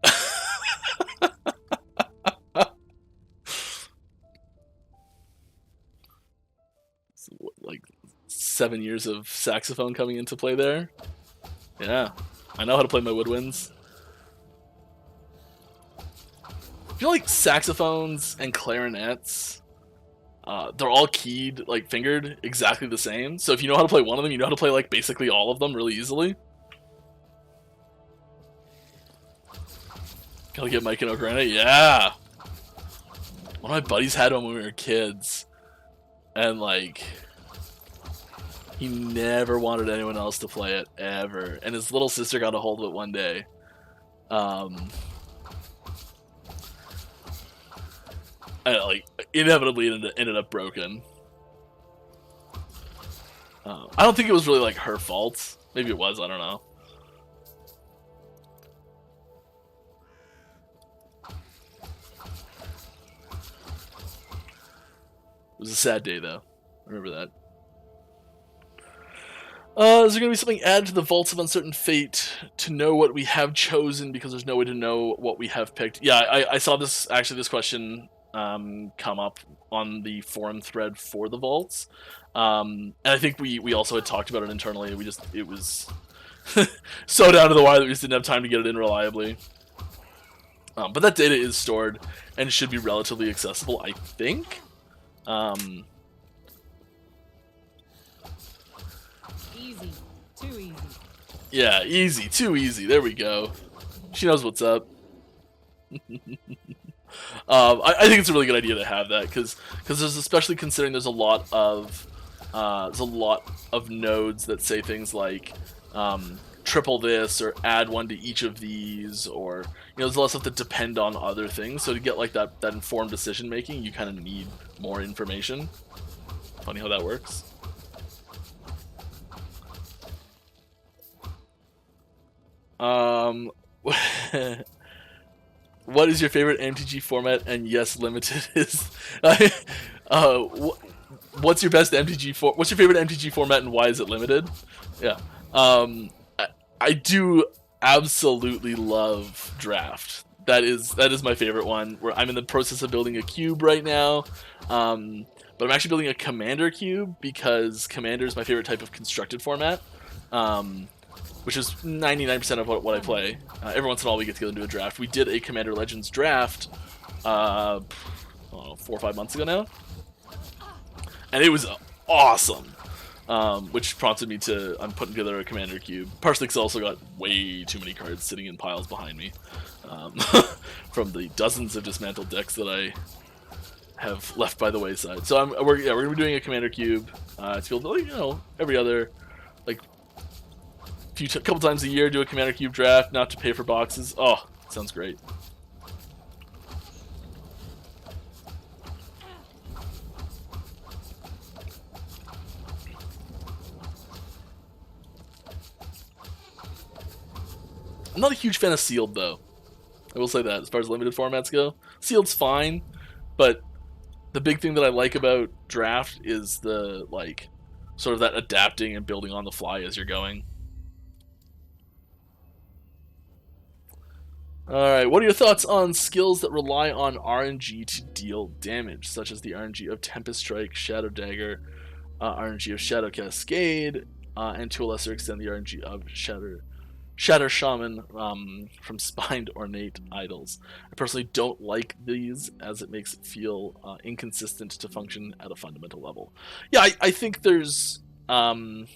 [SPEAKER 1] Like 7 years of saxophone coming into play there. Yeah, I know how to play my woodwinds. I feel like saxophones and clarinets, they're all keyed, like fingered, exactly the same. So if you know how to play one of them, you know how to play like basically all of them really easily. Gotta get Mike and Ograna, yeah. One of my buddies had one when we were kids, and like he never wanted anyone else to play it ever. And his little sister got a hold of it one day. And like inevitably it ended up broken. I don't think it was really like her fault. Maybe it was. I don't know. It was a sad day, though. I remember that. Is there going to be something added to the Vaults of Uncertain Fate to know what we have chosen, because there's no way to know what we have picked? Yeah, I saw this question come up on the forum thread for the Vaults. And I think we also had talked about it internally. It was so down to the wire that we just didn't have time to get it in reliably. But that data is stored and should be relatively accessible, I think.
[SPEAKER 3] Easy. Too easy.
[SPEAKER 1] Yeah, easy. Too easy. There we go. She knows what's up. I think it's a really good idea to have that, because there's, especially considering there's a lot of nodes that say things like triple this or add one to each of these, or there's a lot of stuff that depend on other things. So to get like that informed decision making, you kind of need more information. Funny how that works. What is your favorite MTG format? And yes, limited is what's your best MTG for? What's your favorite MTG format and why is it limited? Yeah, I do absolutely love draft. That is my favorite one. Where I'm in the process of building a cube right now, but I'm actually building a commander cube because commander is my favorite type of constructed format, which is 99% of what I play. Every once in a while we get together and do a draft. We did a Commander Legends draft, I don't know, 4 or 5 months ago now, and it was awesome. Which prompted me to, I'm putting together a commander cube. Partially because I also got way too many cards sitting in piles behind me. From the dozens of dismantled decks that I have left by the wayside. So we're going to be doing a commander cube. It's built, you know, every other, like, couple times a year, do a commander cube draft, not to pay for boxes. Oh, sounds great. I'm not a huge fan of sealed, though. I will say that, as far as limited formats go. Sealed's fine, but the big thing that I like about draft is the, like, sort of that adapting and building on the fly as you're going. Alright, what are your thoughts on skills that rely on RNG to deal damage, such as the RNG of Tempest Strike, Shadow Dagger, RNG of Shadow Cascade, and to a lesser extent the RNG of Shatter Shaman from Spined Ornate Idols. I personally don't like these, as it makes it feel inconsistent to function at a fundamental level. Yeah, I think there's... I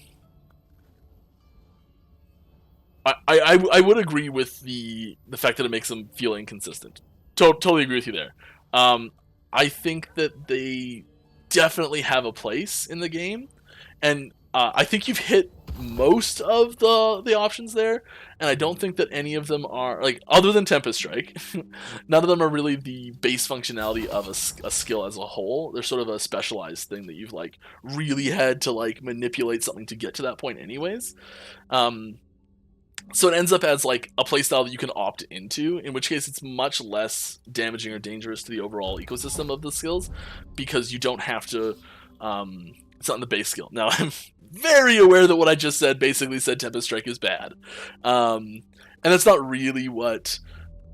[SPEAKER 1] would agree with the fact that it makes them feel inconsistent. Totally agree with you there. I think that they definitely have a place in the game, and I think you've hit most of the options there, and I don't think that any of them are, like, other than Tempest Strike, none of them are really the base functionality of a skill as a whole. They're sort of a specialized thing that you've, like, really had to, like, manipulate something to get to that point anyways. So it ends up as, like, a playstyle that you can opt into, in which case it's much less damaging or dangerous to the overall ecosystem of the skills, because you don't have to, it's not in the base skill. Now, I'm very aware that what I just said basically said Tempest Strike is bad. And that's not really what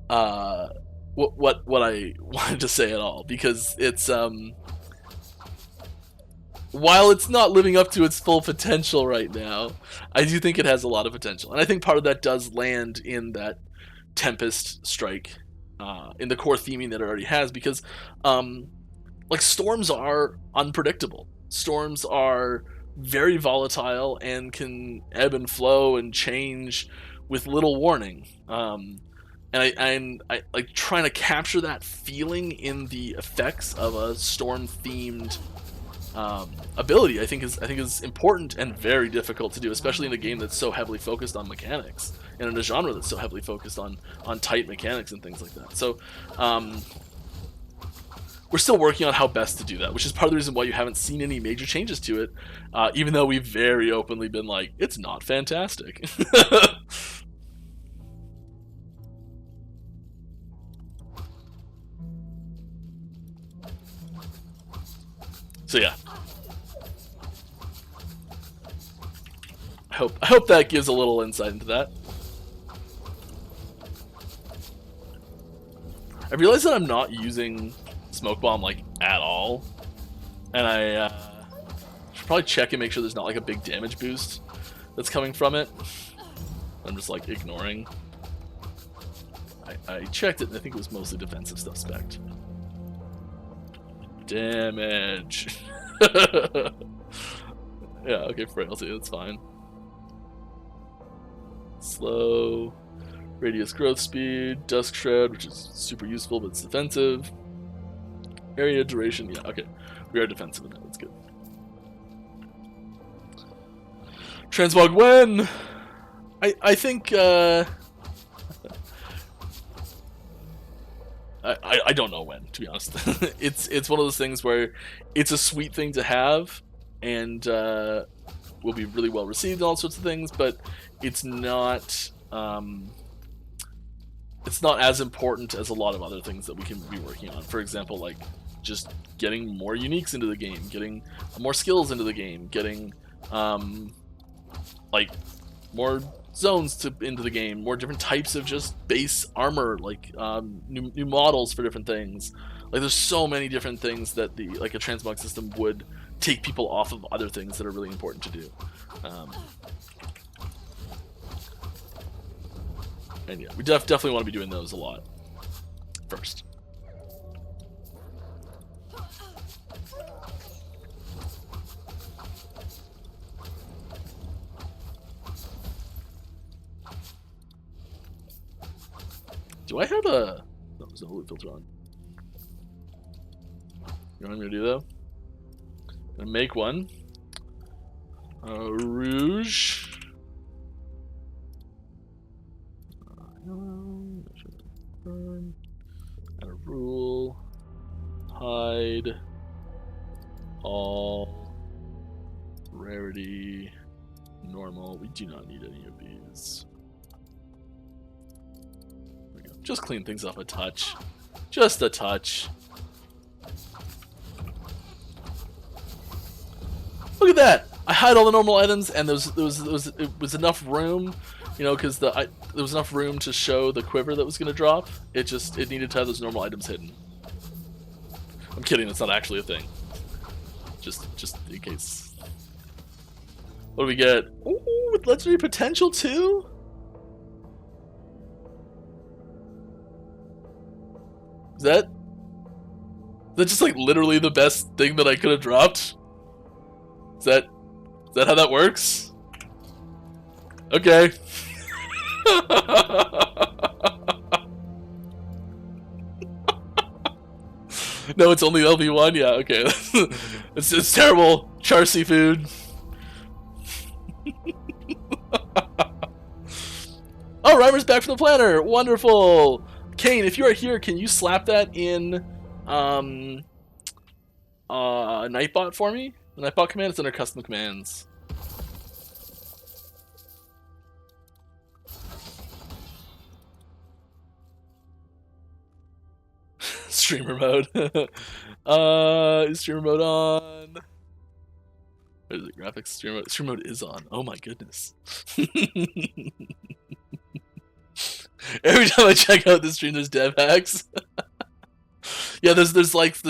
[SPEAKER 1] I wanted to say at all, because it's, while it's not living up to its full potential right now, I do think it has a lot of potential. And I think part of that does land in that Tempest Strike, in the core theming that it already has, because, like, storms are unpredictable. Storms are very volatile and can ebb and flow and change with little warning. And I like trying to capture that feeling in the effects of a storm-themed ability. I think is important and very difficult to do, especially in a game that's so heavily focused on mechanics, and in a genre that's so heavily focused on tight mechanics and things like that. So we're still working on how best to do that, which is part of the reason why you haven't seen any major changes to it, even though we've very openly been like, it's not fantastic. So yeah, I hope that gives a little insight into that. I realize that I'm not using Smoke Bomb, like, at all, and I should probably check and make sure there's not, like, a big damage boost that's coming from it. I'm just, like, ignoring. I checked it, and I think it was mostly defensive stuff spec'd. Damage. Yeah, okay, frailty, that's fine. Slow. Radius growth speed. Dusk Shroud, which is super useful, but it's defensive. Area duration, yeah, okay. We are defensive in that, that's good. Transmog when? I think, I don't know when, to be honest. It's one of those things where it's a sweet thing to have, and will be really well received and all sorts of things, but it's not as important as a lot of other things that we can be working on. For example, like just getting more uniques into the game, getting more skills into the game, getting like more zones into the game, more different types of just base armor, like new models for different things. Like there's so many different things that a transmog system would take people off of other things that are really important to do. And yeah, we definitely want to be doing those a lot first. Do I have a... No, there's no loot filter on. You know what I'm going to do, though? I'm going to make one. Rouge. And a rule. Hide. All. Rarity. Normal. We do not need any of these. Just clean things up a touch. Just a touch. Look at that! I hide all the normal items, and it was enough room, you know, because there was enough room to show the quiver that was going to drop. It needed to have those normal items hidden. I'm kidding. That's not actually a thing. Just in case. What do we get? Ooh, with legendary potential too. Is that just like literally the best thing that I could have dropped? Is that how that works? Okay. No, it's only LV1? Yeah, okay. It's terrible. Char seafood. Oh, Reimer's back from the planner. Wonderful. Kane, if you are here, can you slap that in Nightbot for me? The Nightbot command is under custom commands. Streamer mode. Is streamer mode on? What is it? Graphics streamer mode. Streamer mode is on. Oh my goodness. Every time I check out the stream, there's dev hacks. Yeah, there's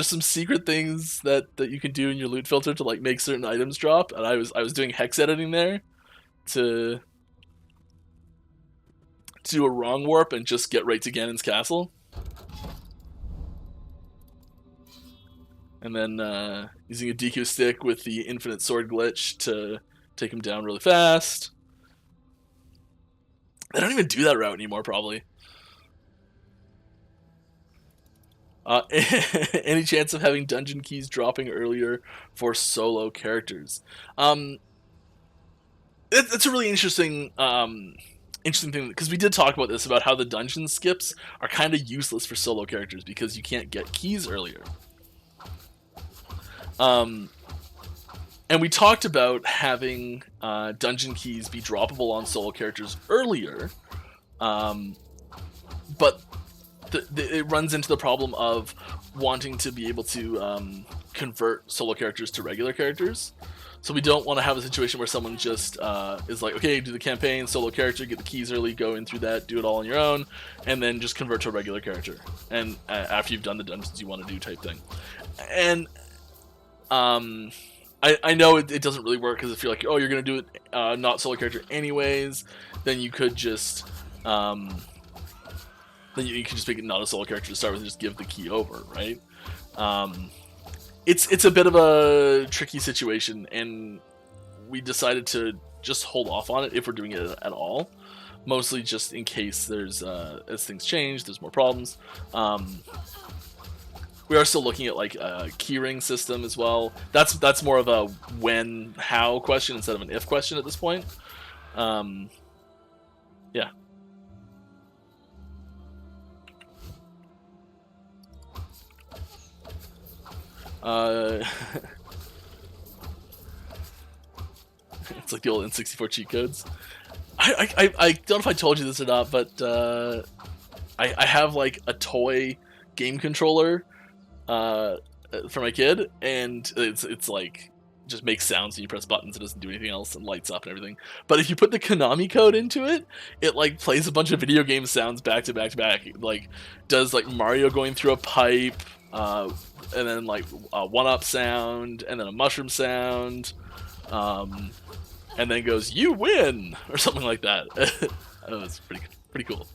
[SPEAKER 1] some secret things that you can do in your loot filter to like make certain items drop, and I was doing hex editing there to do a wrong warp and just get right to Ganon's castle, and then using a DQ stick with the infinite sword glitch to take him down really fast. They don't even do that route anymore, probably. Any chance of having dungeon keys dropping earlier for solo characters? It's a really interesting thing, because we did talk about this, about how the dungeon skips are kind of useless for solo characters because you can't get keys earlier. And we talked about having dungeon keys be droppable on solo characters earlier, but it runs into the problem of wanting to be able to convert solo characters to regular characters. So we don't want to have a situation where someone just is like, okay, do the campaign, solo character, get the keys early, go in through that, do it all on your own, and then just convert to a regular character. And after you've done the dungeons you want to do type thing. And I know it doesn't really work, because if you're like, oh, you're going to do it not solo character anyways, then you could just... then you can just make it not a solo character to start with and just give the key over, right? It's a bit of a tricky situation, and we decided to just hold off on it if we're doing it at all. Mostly just in case there's, as things change, there's more problems. We are still looking at like a keyring system as well. That's more of a when, how question instead of an if question at this point. Yeah. It's like the old N64 cheat codes. I don't know if I told you this or not, but I have like a toy game controller for my kid, and it's like just makes sounds and you press buttons. It doesn't do anything else and lights up and everything. But if you put the Konami code into it, it like plays a bunch of video game sounds back to back to back. It, like does like Mario going through a pipe, and then like a 1-up sound, and then a mushroom sound, and then goes "You win" or something like that. Oh, it's pretty cool.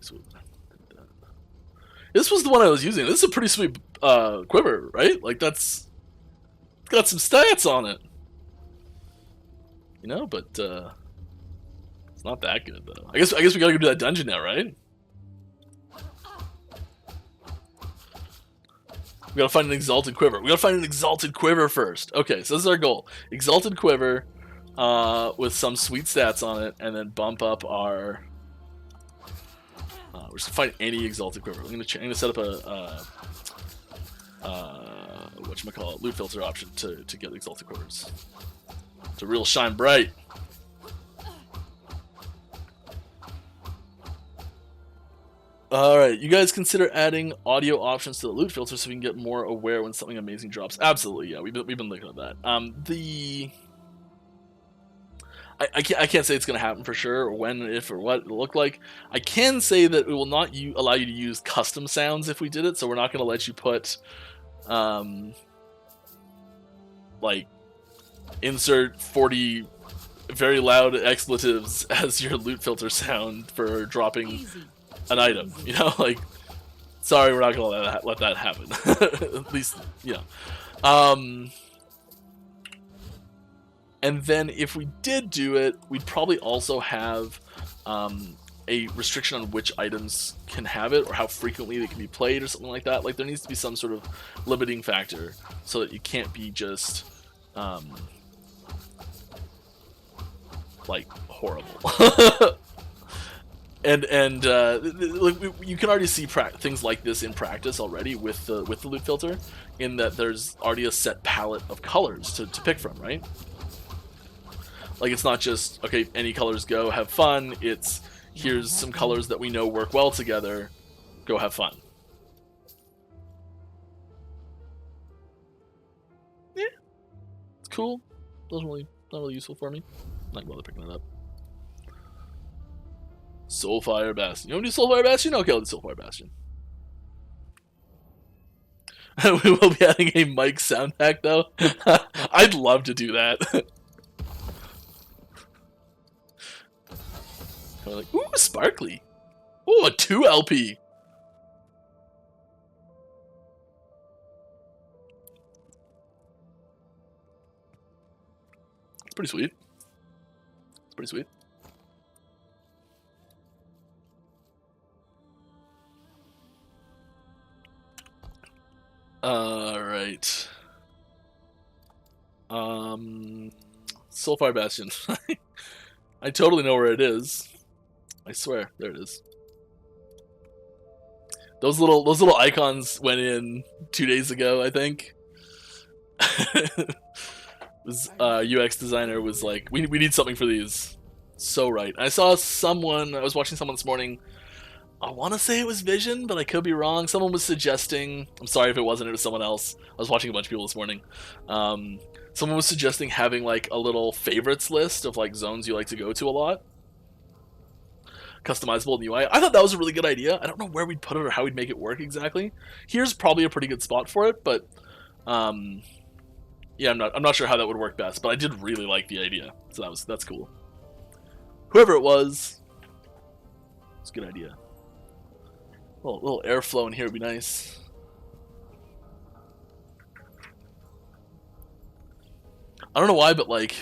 [SPEAKER 1] Sweet. This was the one I was using. This is a pretty sweet quiver, right? Like that's got some stats on it, you know. But it's not that good though. I guess we gotta go do that dungeon now, right? We gotta find an exalted quiver. We gotta find an exalted quiver first. Okay, so this is our goal: exalted quiver with some sweet stats on it, and then bump up our. We're just gonna find any exalted quiver. I'm gonna set up a whatchamacallit, loot filter option to get exalted quivers. To real shine bright. Alright, you guys consider adding audio options to the loot filter so we can get more aware when something amazing drops. Absolutely, yeah, we've been looking at that. I can't say it's going to happen for sure, or when, if, or what it'll look like. I can say that it will not allow you to use custom sounds if we did it, so we're not going to let you put, like, insert 40 very loud expletives as your loot filter sound for dropping an item, you know? Like, sorry, we're not going to let that happen. At least, you know. And then if we did do it, we'd probably also have a restriction on which items can have it or how frequently they can be played or something like that. Like there needs to be some sort of limiting factor so that you can't be just like horrible. and you can already see things like this in practice already with the loot filter, in that there's already a set palette of colors to pick from, right? Like, it's not just, okay, any colors go, have fun. It's, here's some colors that we know work well together. Go have fun. Yeah. It's cool. Not really useful for me. Not bother picking it up. Soulfire Bastion. You want to do Soulfire Bastion? Okay, I'll do Soulfire Bastion. We will be adding a mic sound pack, though. I'd love to do that. Kind of like, ooh, sparkly. Ooh, a 2 LP. It's pretty sweet. It's pretty sweet. Alright. Soulfire Bastion. I totally know where it is. I swear, there it is. Those little icons went in 2 days ago, I think. Was UX designer was like, we need something for these. So right. I saw someone. I was watching someone this morning. I want to say it was Vision, but I could be wrong. Someone was suggesting. I'm sorry if it wasn't. It was someone else. I was watching a bunch of people this morning. Someone was suggesting having like a little favorites list of like zones you like to go to a lot. Customizable in the UI. I thought that was a really good idea. I don't know where we'd put it or how we'd make it work exactly. Here's probably a pretty good spot for it, but yeah, I'm not sure how that would work best, but I did really like the idea. So that's cool. Whoever it was, it's a good idea. Little airflow in here would be nice. I don't know why, but like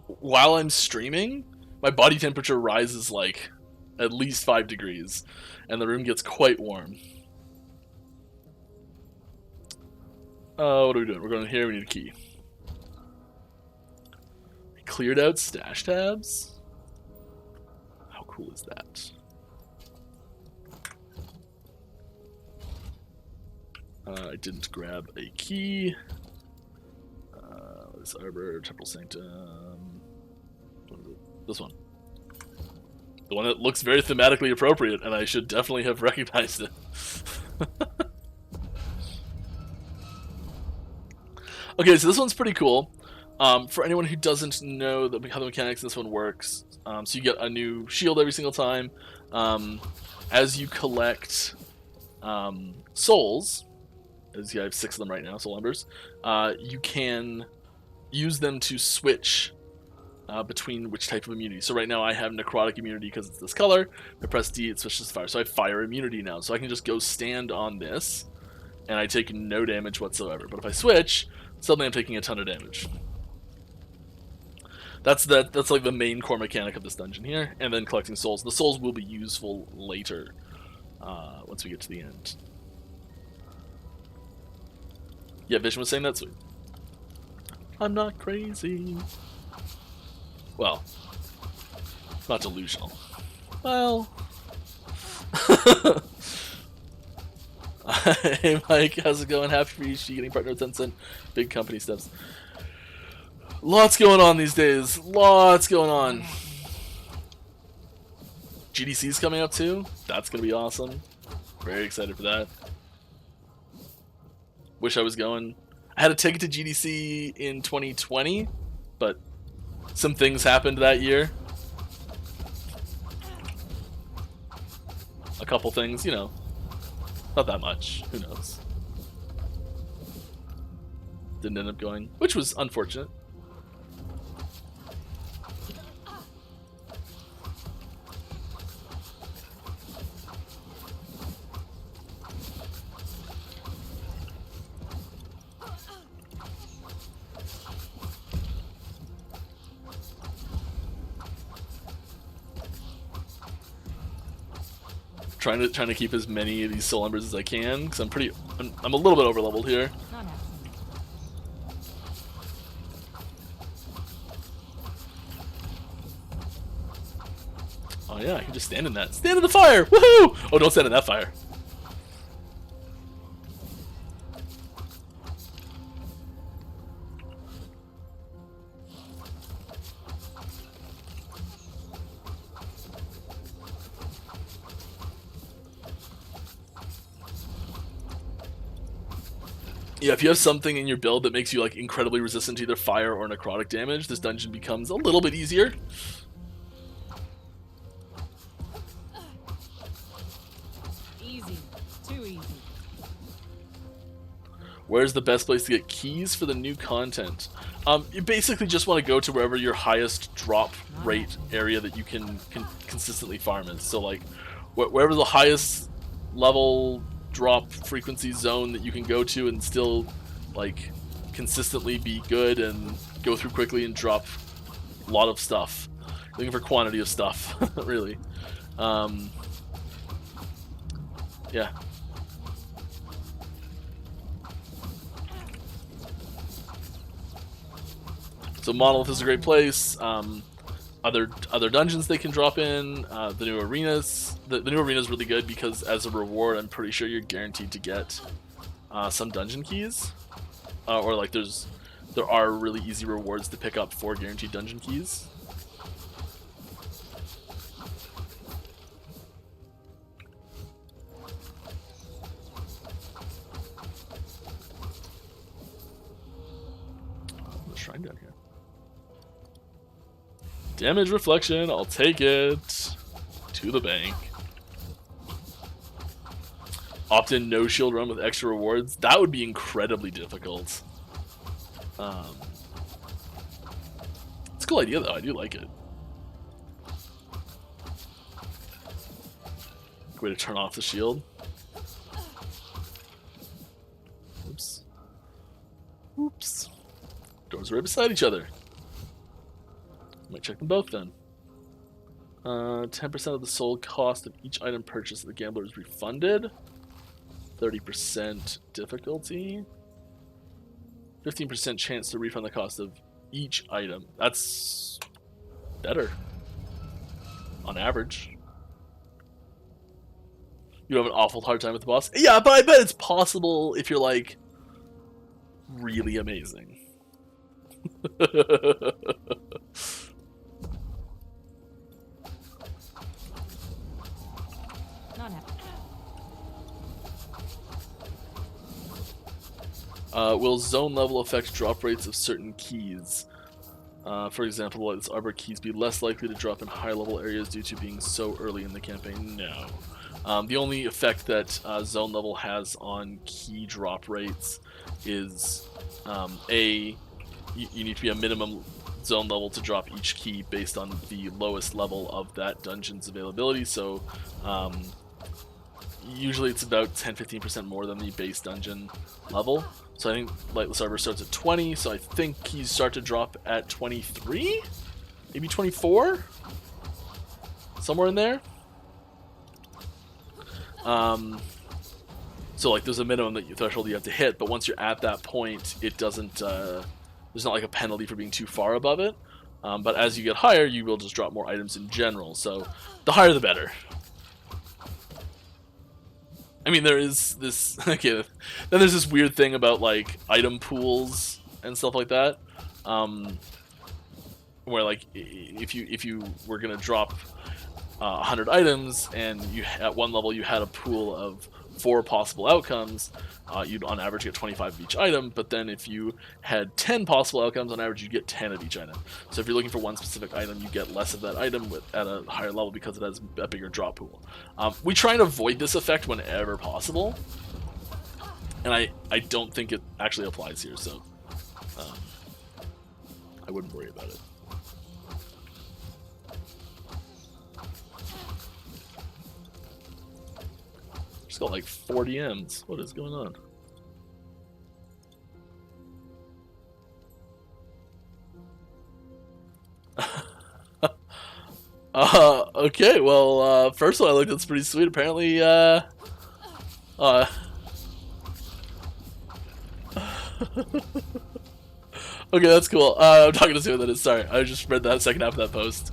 [SPEAKER 1] while I'm streaming, my body temperature rises like at least 5 degrees, and the room gets quite warm. What are we doing? We're going here. We need a key. We cleared out stash tabs. How cool is that? I didn't grab a key. This Arbor, Temple Sanctum. What is it? This one. The one that looks very thematically appropriate, and I should definitely have recognized it. Okay, so this one's pretty cool. For anyone who doesn't know how the mechanics of this one works, so you get a new shield every single time. As you collect souls, as you have 6 of them right now, soul embers, you can use them to switch between which type of immunity. So right now I have necrotic immunity because it's this color. If I press D, it switches to fire. So I have fire immunity now. So I can just go stand on this, and I take no damage whatsoever. But if I switch, suddenly I'm taking a ton of damage. That's like the main core mechanic of this dungeon here. And then collecting souls. The souls will be useful later, once we get to the end. Yeah, Vision was saying that, sweet. I'm not crazy. Well, not delusional. Well. Hey Mike, how's it going? Happy for you. She getting partnered with Tencent. Big company steps. Lots going on these days. Lots going on. GDC's coming up too. That's gonna be awesome. Very excited for that. Wish I was going. I had a ticket to GDC in 2020, but some things happened that year. A couple things, you know. Not that much. Who knows? Didn't end up going, which was unfortunate. Trying to keep as many of these soul embers as I can, because I'm a little bit over leveled here. Oh yeah, I can just stand in that. Stand in the fire! Woohoo! Oh, don't stand in that fire. Yeah, if you have something in your build that makes you like incredibly resistant to either fire or necrotic damage, this dungeon becomes a little bit easier.
[SPEAKER 3] Easy. Too easy.
[SPEAKER 1] Where's the best place to get keys for the new content? You basically just want to go to wherever your highest drop rate area that you can consistently farm is. So like wherever the highest level drop frequency zone that you can go to and still like consistently be good and go through quickly and drop a lot of stuff. Looking for quantity of stuff, really. Yeah. So Monolith is a great place. Other dungeons they can drop in. The new arenas. The new arena is really good because as a reward, I'm pretty sure you're guaranteed to get some dungeon keys, or like there are really easy rewards to pick up for guaranteed dungeon keys. There's a shrine down here. Damage reflection, I'll take it to the bank. Opt in no shield run with extra rewards. That would be incredibly difficult. It's a cool idea though, I do like it. Good way to turn off the shield. Oops. Oops. Doors are right beside each other. Might check them both then. 10% of the soul cost of each item purchased of the gambler is refunded. 30% difficulty. 15% chance to refund the cost of each item. That's better. On average. You have an awful hard time with the boss. Yeah, but I bet it's possible if you're like really amazing.
[SPEAKER 3] Not happy.
[SPEAKER 1] Will zone level affect drop rates of certain keys? For example, will its arbor keys be less likely to drop in high level areas due to being so early in the campaign? No. The only effect that zone level has on key drop rates is you need to be a minimum zone level to drop each key based on the lowest level of that dungeon's availability. So usually it's about 10-15% more than the base dungeon level. So I think Lightless Arbor starts at 20, so I think keys start to drop at 23? Maybe 24? Somewhere in there? So like there's a minimum threshold you have to hit, but once you're at that point, it doesn't, there's not like a penalty for being too far above it. But as you get higher, you will just drop more items in general, so the higher the better. I mean, there is this, okay, then there's this weird thing about like item pools and stuff like that, where like if you were gonna drop 100 items and you at one level you had a pool of 4 possible outcomes, you'd on average get 25 of each item, but then if you had 10 possible outcomes, on average you get 10 of each item. So if you're looking for one specific item, you get less of that item at a higher level because it has a bigger drop pool. We try and avoid this effect whenever possible, and I don't think it actually applies here, so I wouldn't worry about it. Just got like 40 M's. What is going on? Okay, well, first one I looked, that's pretty sweet. Apparently, okay, that's cool. I'm not gonna say what that is, sorry. I just read that second half of that post.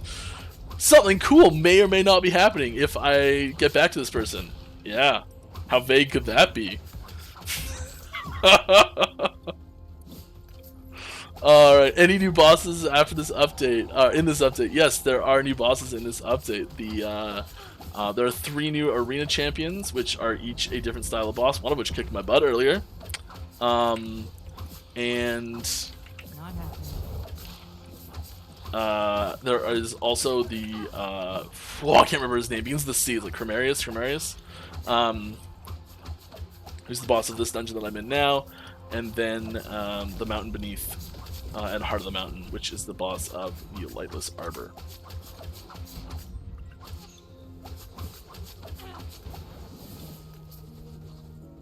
[SPEAKER 1] Something cool may or may not be happening if I get back to this person. Yeah. How vague could that be? Alright, any new bosses after this update? In this update? Yes, there are new bosses in this update. There are 3 new arena champions, which are each a different style of boss, one of which kicked my butt earlier. And there is also the I can't remember his name. It begins with the C. It's like Cremarius. Who's the boss of this dungeon that I'm in now, and then the Mountain Beneath and Heart of the Mountain, which is the boss of the Lightless Arbor.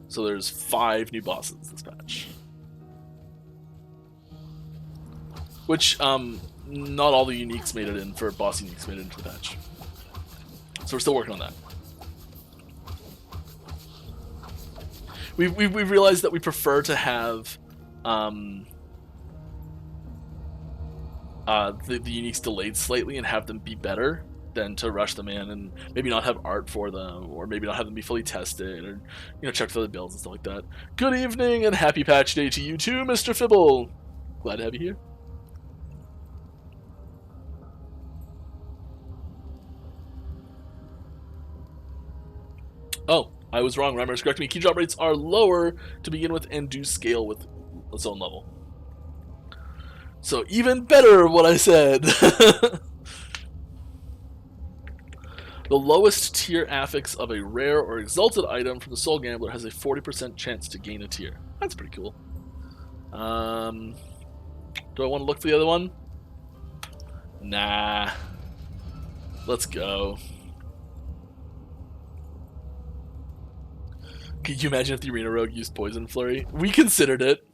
[SPEAKER 1] So there's 5 new bosses this patch. Which, not all the uniques made it in, for boss uniques made it into the patch. So we're still working on that. We've realized that we prefer to have the uniques delayed slightly and have them be better than to rush them in and maybe not have art for them, or maybe not have them be fully tested, or check for the builds and stuff like that. Good evening and happy patch day to you too, Mr. Fibble. Glad to have you here. Oh, I was wrong. Rammers correct me. Key drop rates are lower to begin with and do scale with zone level. So even better what I said. The lowest tier affix of a rare or exalted item from the Soul Gambler has a 40% chance to gain a tier. That's pretty cool. Do I want to look for the other one? Nah. Let's go. Could you imagine if the Arena Rogue used Poison Flurry? We considered it.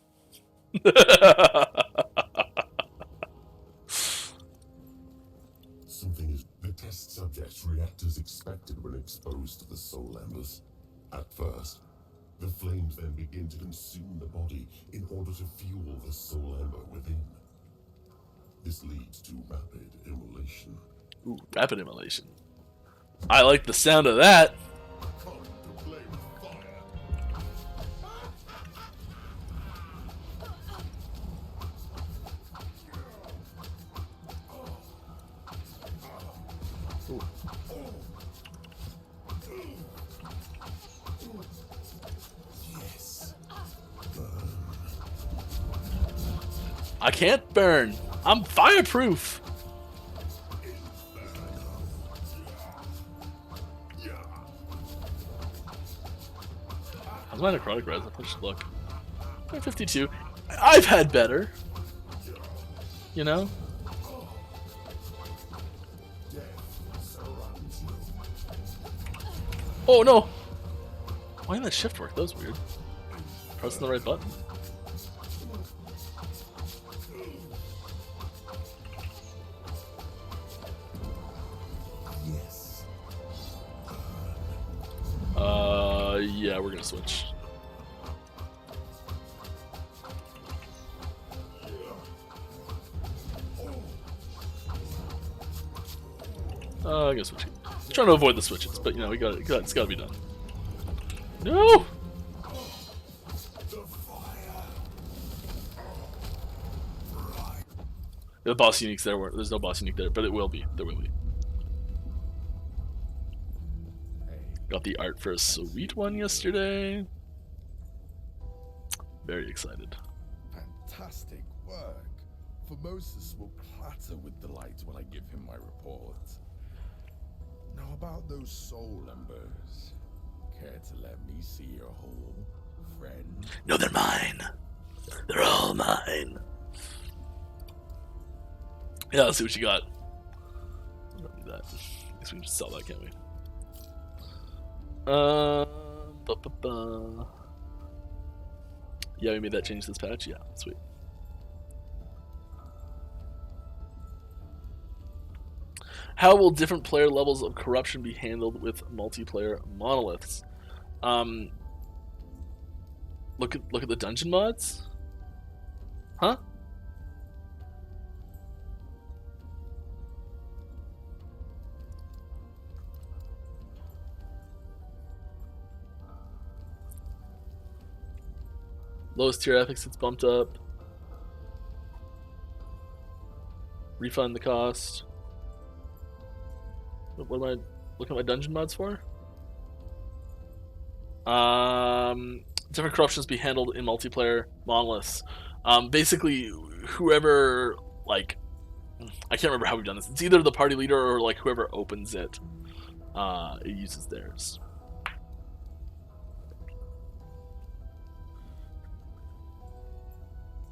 [SPEAKER 4] The test subjects react as expected when exposed to the soul embers. At first, the flames then begin to consume the body in order to fuel the soul ember within. This leads to rapid immolation.
[SPEAKER 1] Ooh, rapid immolation. I like the sound of that.
[SPEAKER 4] Come to
[SPEAKER 1] I can't burn. I'm fireproof. How's my necrotic res? I should look. 52. I've had better. You know? Oh no! Why didn't that shift work? That was weird. Pressing the right button.
[SPEAKER 4] Yes.
[SPEAKER 1] Yeah, we're gonna switch. I guess switch. Trying to avoid the switches, but you know, it's gotta be done. No! The boss unique's there. There's no boss unique there, but it will be. There will be. Got the art for a sweet one yesterday. Very excited.
[SPEAKER 5] Fantastic work. Formosus will clatter with delight when I give him my report. Now about those soul embers. Care to let me see your whole, friend?
[SPEAKER 1] No, they're mine. They're all mine. Yeah, let's see what you got. We don't need that. I guess we can just sell that, can't we? Yeah, we made that change this patch. Yeah, sweet. How will different player levels of corruption be handled with multiplayer monoliths? Look at the dungeon mods. Huh? Lowest tier ethics gets bumped up. Refund the cost. What am I looking at my dungeon mods for? Different corruptions be handled in multiplayer monoliths. Basically, whoever, like, I can't remember how we've done this. It's either the party leader or like whoever opens it. It uses theirs.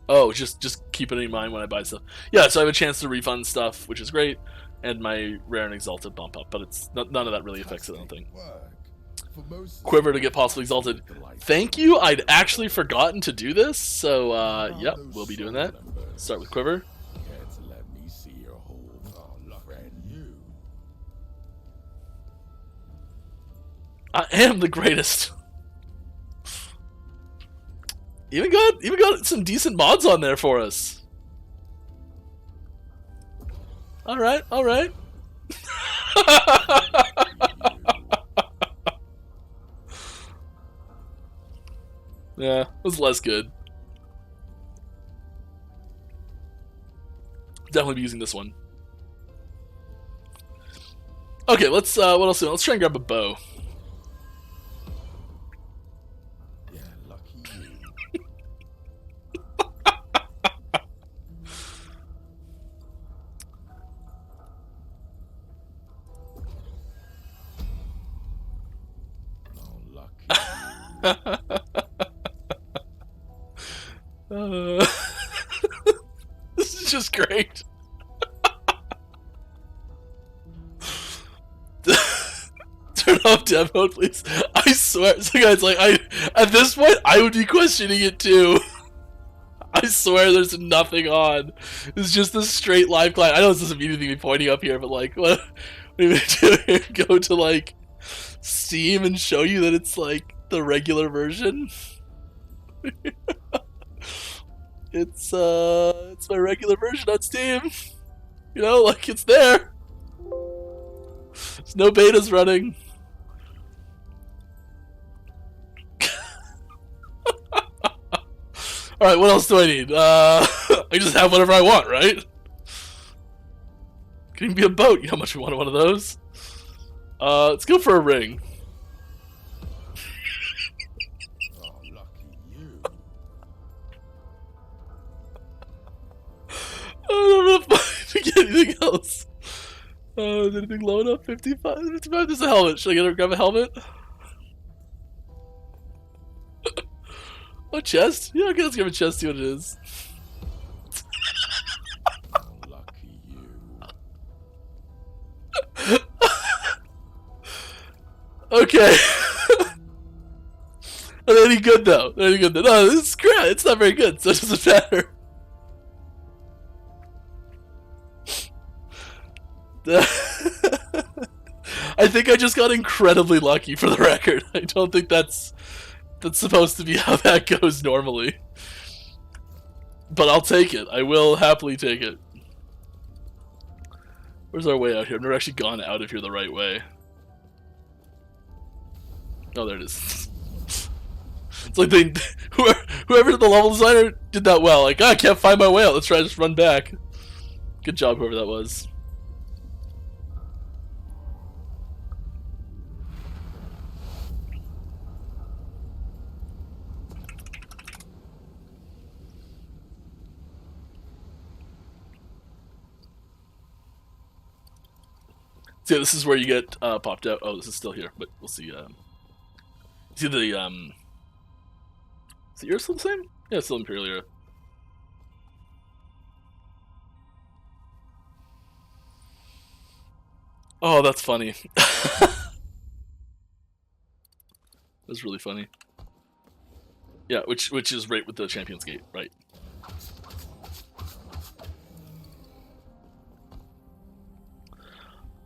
[SPEAKER 1] Oh, just keep it in mind when I buy stuff. Yeah, so I have a chance to refund stuff, which is great, and my rare and exalted bump up, but it's none of that really affects it, I don't think. Quiver to get possibly exalted. Thank you. I'd actually forgotten to do this, so yep, we'll be doing that. Start with Quiver. I am the greatest. Even got some decent mods on there for us. All right. Yeah, it was less good. Definitely be using this one. Okay, let's what else? Let's try and grab a bow. This is just great. Turn off dev mode, please. I swear, so guys, like, at this point, I would be questioning it too. I swear, there's nothing on. It's just a straight live client. I know this doesn't mean anything to be pointing up here, but like, what do we do here? Go to like Steam and show you that it's like the regular version. It's my regular version on Steam. You know, like, it's there. There's no betas running. Alright, what else do I need? I just have whatever I want, right? Can even be a boat. You know how much we wanted one of those? Let's go for a ring. Anything else? Is anything low enough? 55? 55? There's a helmet. Should I grab a helmet? A chest? Yeah, okay, let's grab a chest, see what it is.
[SPEAKER 5] Lucky you.
[SPEAKER 1] Okay. Are they any good though? They're any good though? No, this is crap. It's not very good, so it doesn't matter. I think I just got incredibly lucky for the record. I don't think that's supposed to be how that goes normally. But I'll take it. I will happily take it. Where's our way out here? I've never actually gone out of here the right way. Oh, there it is. It's like whoever did the level designer did that well. Like, I can't find my way out. Let's try to just run back. Good job, whoever that was. So yeah, this is where you get popped out. Oh, this is still here, but we'll see. See the is the era still the same? Yeah, it's still Imperial era. Oh, that's funny. That's really funny. Yeah, which is right with the Champion's Gate, right?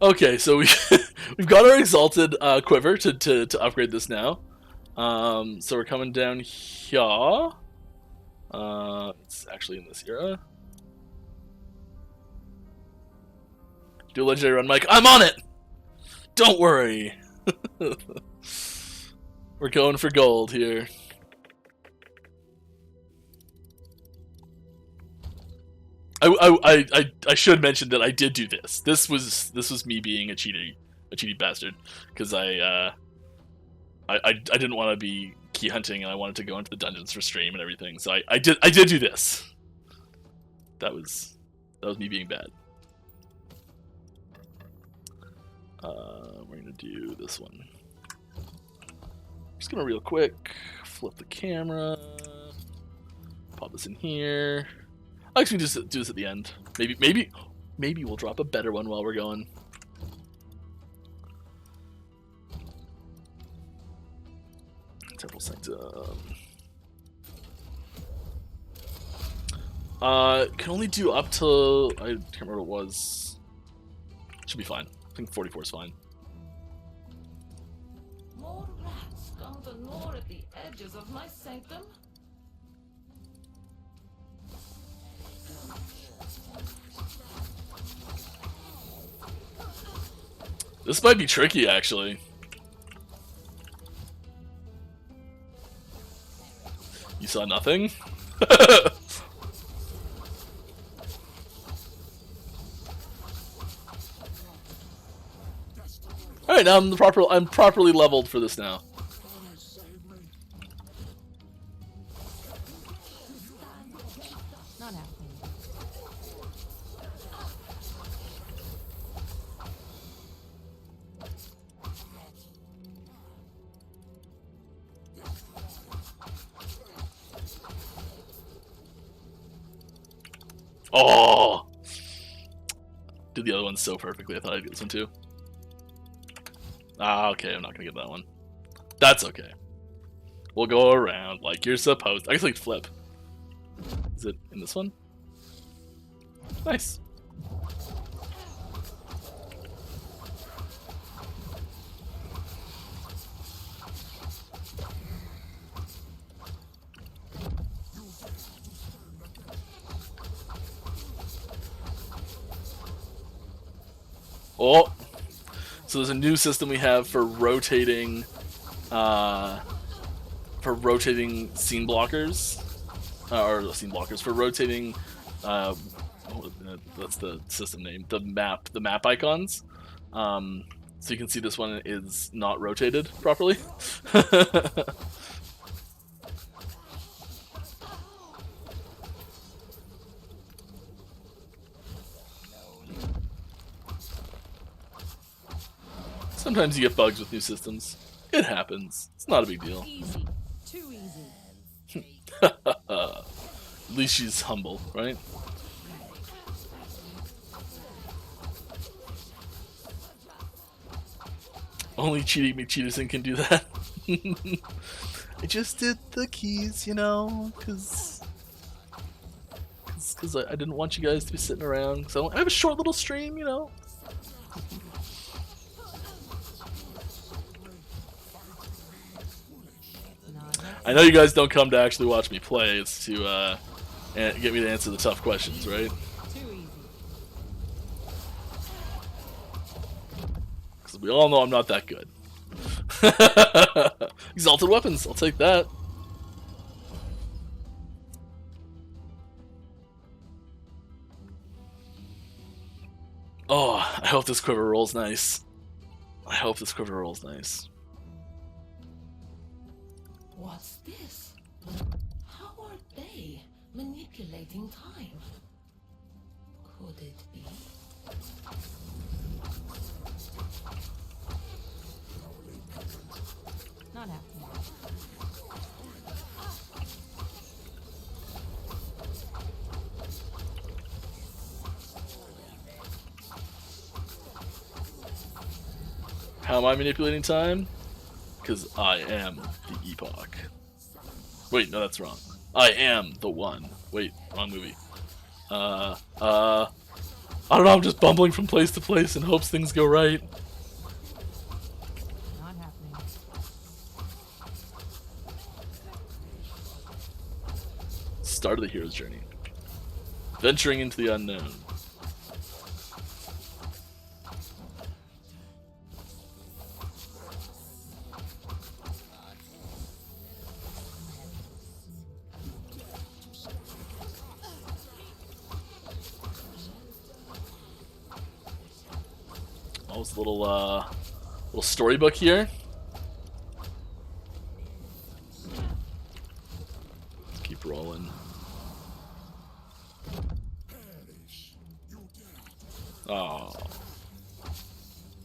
[SPEAKER 1] Okay, so we've got our exalted quiver to upgrade this now. So we're coming down here. It's actually in this era. Do a legendary run, Mike. I'm on it! Don't worry. We're going for gold here. I should mention that I did do this. This was me being a cheaty bastard, because I didn't want to be key hunting and I wanted to go into the dungeons for stream and everything. So I did do this. That was me being bad. We're gonna do this one. Just gonna real quick flip the camera, pop this in here. I actually just do this at the end. Maybe we'll drop a better one while we're going. Temple Sanctum. Can only do up to, I can't remember what it was. Should be fine. I think 44 is fine.
[SPEAKER 6] More rats come to gnaw at the edges of my sanctum.
[SPEAKER 1] This might be tricky, actually. You saw nothing? Alright, now I'm properly leveled for this now.
[SPEAKER 3] Not happening.
[SPEAKER 1] Oh! Did the other one so perfectly, I thought I'd get this one too. Ah, okay, I'm not gonna get that one. That's okay. We'll go around like you're supposed to. I guess I could flip. Is it in this one? Nice. Oh! So there's a new system we have for rotating scene blockers, or scene blockers for rotating. That's the system name. The map icons. So you can see this one is not rotated properly. Sometimes you get bugs with new systems. It happens. It's not a big deal.
[SPEAKER 3] Easy. Too easy.
[SPEAKER 1] At least she's humble, right? Only Cheaty McCheaterson can do that. I just did the keys, you know, because I didn't want you guys to be sitting around. So I have a short little stream, you know. I know you guys don't come to actually watch me play. It's to get me to answer the tough questions, right?
[SPEAKER 3] Too easy.
[SPEAKER 1] Because we all know I'm not that good. Exalted weapons, I'll take that. Oh, I hope this quiver rolls nice. I hope this quiver rolls nice.
[SPEAKER 6] What's this? How are they manipulating time? Could it be?
[SPEAKER 3] Not happening.
[SPEAKER 1] How am I manipulating time? Because I am the Epoch. Wait, no, that's wrong. I am the one. Wait, wrong movie. I don't know, I'm just bumbling from place to place in hopes things go right.
[SPEAKER 3] Not happening.
[SPEAKER 1] Start of the hero's journey. Venturing into the unknown. Almost a little storybook here. Let's keep rolling. Oh.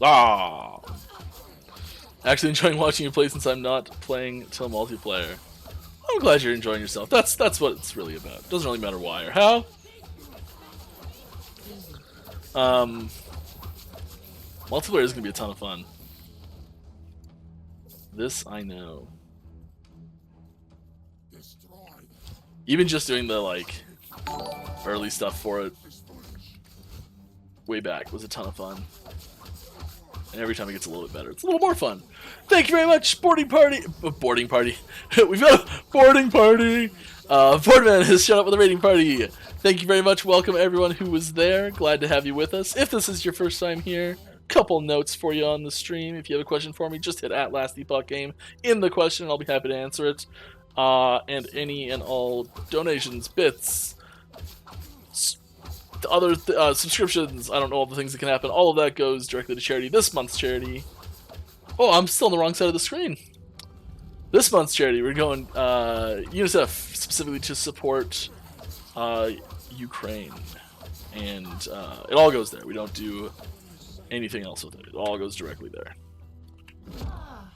[SPEAKER 1] Ah. Actually enjoying watching you play since I'm not playing till multiplayer. I'm glad you're enjoying yourself. That's what it's really about. It doesn't really matter why or how. Multiplayer is gonna be a ton of fun. This I know. Even just doing the like early stuff for it way back was a ton of fun. And every time it gets a little bit better, it's a little more fun. Thank you very much, boarding party. Boarding party. We've got a boarding party. Boardman has shut up with a raiding party. Thank you very much. Welcome everyone who was there. Glad to have you with us. If this is your first time here, couple notes for you on the stream. If you have a question for me, just hit at Last Epoch Game in the question, and I'll be happy to answer it. And any and all donations, bits, other subscriptions, I don't know all the things that can happen. All of that goes directly to charity. This month's charity. Oh, I'm still on the wrong side of the screen. This month's charity, we're going UNICEF specifically to support Ukraine, and it all goes there. We don't do anything else with it. It all goes directly there.
[SPEAKER 6] Ah,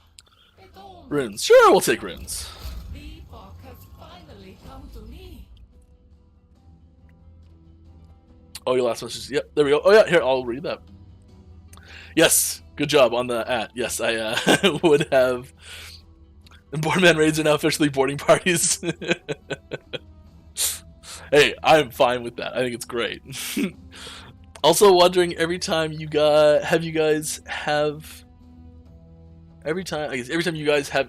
[SPEAKER 6] it all
[SPEAKER 1] Runes. Sure, we'll take runes.
[SPEAKER 6] The epoch has finally come to me.
[SPEAKER 1] Oh, your last message. Yep, there we go. Oh yeah, here, I'll read that. Yes, good job on the at. Yes, I would have. And Boardman raids are now officially boarding parties. Hey, I'm fine with that. I think it's great. Also wondering, every time you guys have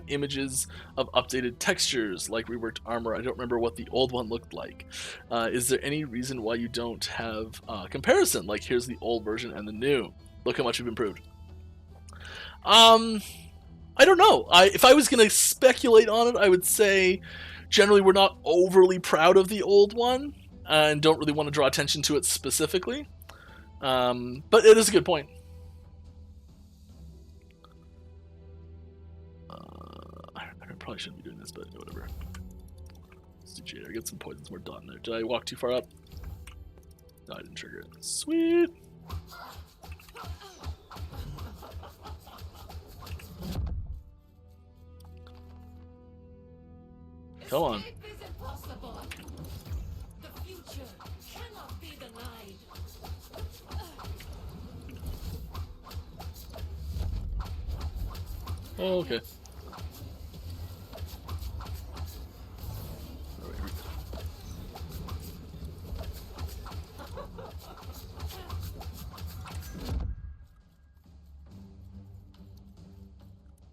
[SPEAKER 1] images of updated textures like reworked armor, I don't remember what the old one looked like. Is there any reason why you don't have comparison? Like, here's the old version and the new. Look how much you've improved. I don't know. If I was going to speculate on it, I would say generally we're not overly proud of the old one and don't really want to draw attention to it specifically. But it is a good point. I probably shouldn't be doing this, but whatever. Let's do Jader. Get some poisons more dot in there. Did I walk too far up? No, I didn't trigger it. Sweet. Come on.
[SPEAKER 6] Escape is impossible. The future cannot be denied.
[SPEAKER 1] Oh, okay.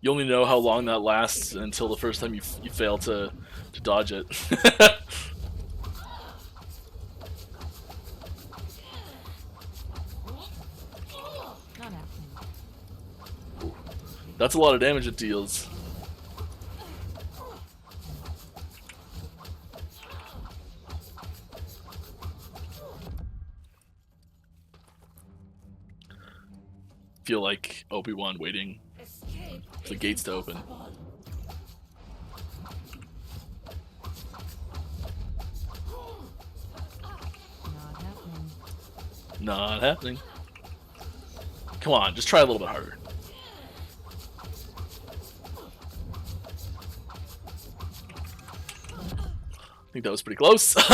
[SPEAKER 1] You only know how long that lasts until the first time you fail to dodge it.
[SPEAKER 3] Not happening.
[SPEAKER 1] That's a lot of damage it deals. Feel like Obi-Wan waiting
[SPEAKER 6] Escape
[SPEAKER 1] for the
[SPEAKER 6] is
[SPEAKER 1] gates to open.
[SPEAKER 6] impossible.
[SPEAKER 3] Not happening.
[SPEAKER 1] Not happening. Come on, just try a little bit harder. I think that was pretty close.
[SPEAKER 6] Escape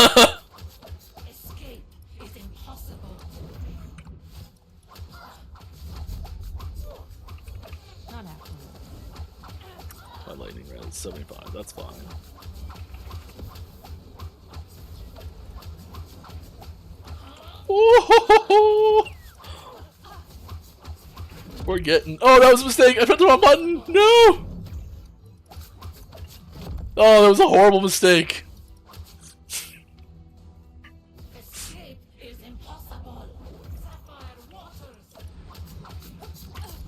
[SPEAKER 6] is impossible.
[SPEAKER 3] Not happening.
[SPEAKER 1] My lightning round is 75, that's fine. Ooh, we're getting. Oh, that was a mistake. I pressed the wrong button. No. Oh, that was a horrible mistake.
[SPEAKER 6] Escape is impossible. Sapphire waters.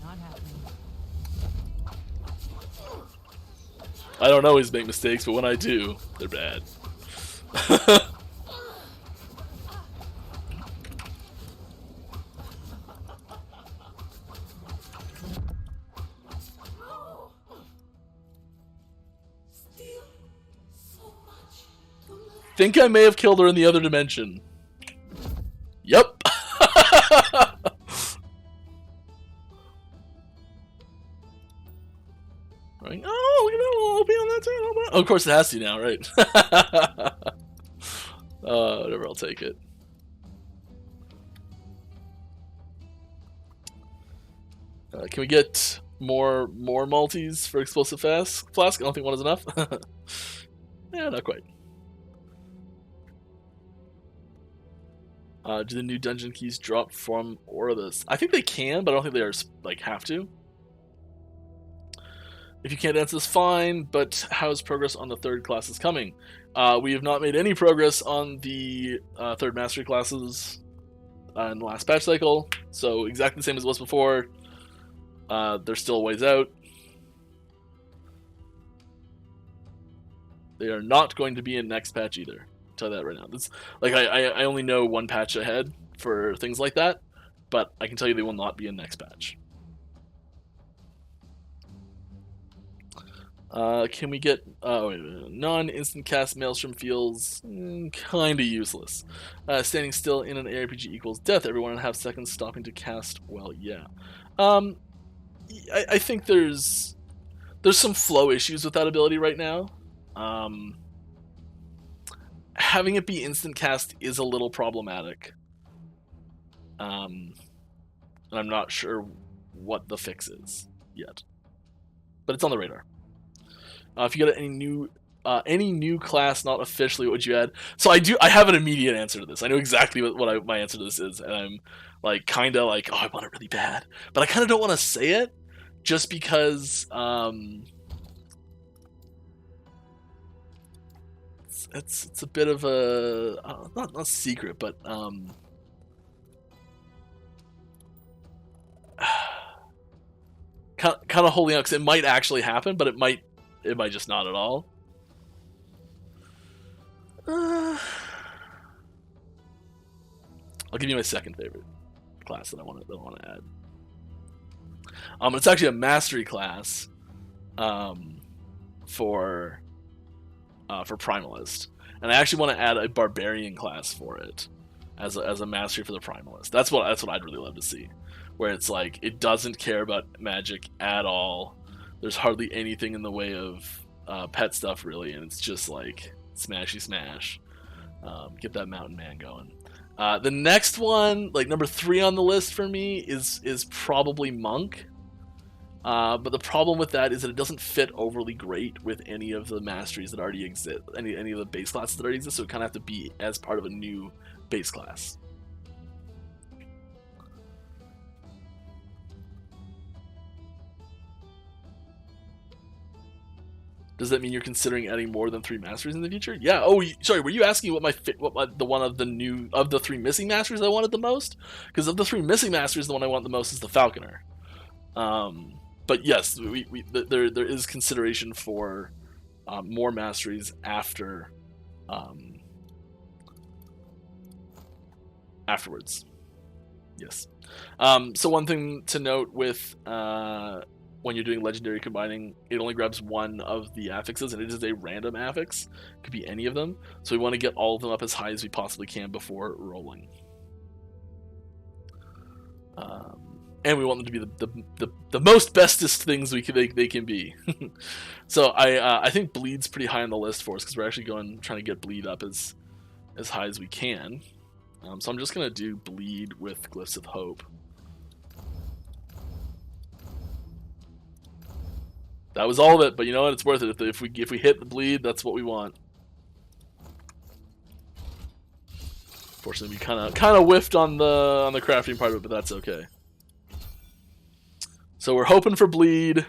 [SPEAKER 3] Not happening.
[SPEAKER 1] I don't always make mistakes, but when I do, they're bad.
[SPEAKER 6] Still so much to learn.
[SPEAKER 1] Think I may have killed her in the other dimension. Yep. Right. Oh, look at that. I'll be on that too. Oh, of course it has to now, right? Whatever, I'll take it. Can we get more multis for explosive flask? I don't think one is enough. Yeah, not quite. Do the new dungeon keys drop from Oribus? I think they can, but I don't think they are like have to. If you can't answer this, fine. But how's progress on the third classes coming? We have not made any progress on the third mastery classes in the last patch cycle. So exactly the same as it was before. They're still a ways out. They are not going to be in next patch either. I'll tell you that right now. This, like I only know one patch ahead for things like that, but I can tell you they will not be in next patch. Can we get non-instant cast Maelstrom feels kind of useless. Standing still in an ARPG equals death. Every 1.5 seconds stopping to cast. Well, yeah. I think there's some flow issues with that ability right now. Having it be instant cast is a little problematic. And I'm not sure what the fix is yet, but it's on the radar. If you got any new class not officially, what would you add? So I have an immediate answer to this. I know exactly what my answer to this is, and I'm like kind of like, oh, I want it really bad, but I kind of don't want to say it just because it's a bit of a not secret, but kind of holding out because it might actually happen, but it might just not at all. I'll give you my second favorite class that I want to add. It's actually a mastery class, for Primalist, and I actually want to add a barbarian class for it as a mastery for the Primalist. That's what I'd really love to see, where it's like it doesn't care about magic at all. There's hardly anything in the way of pet stuff really, and it's just like smashy smash. Get that mountain man going. The next one, like number 3 on the list for me, is probably monk. But the problem with that is that it doesn't fit overly great with any of the masteries that already exist, any of the base classes that already exist. So it kind of have to be as part of a new base class. Does that mean you're considering adding more than 3 masteries in the future? Yeah. Oh, sorry. Were you asking what the one of the 3 missing masteries I wanted the most? Because of the 3 missing masteries, the one I want the most is the Falconer. But yes, there is consideration for more masteries afterwards. Yes. So one thing to note with when you're doing legendary combining, it only grabs one of the affixes, and it is a random affix. It could be any of them. So we want to get all of them up as high as we possibly can before rolling. And we want them to be the most bestest things they can be. So I think bleed's pretty high on the list for us because we're actually trying to get bleed up as high as we can. So I'm just gonna do bleed with glyphs of hope. That was all of it, but you know what? It's worth it. If we hit the bleed, that's what we want. Fortunately, we kind of whiffed on the crafting part of it, but that's okay. So we're hoping for bleed,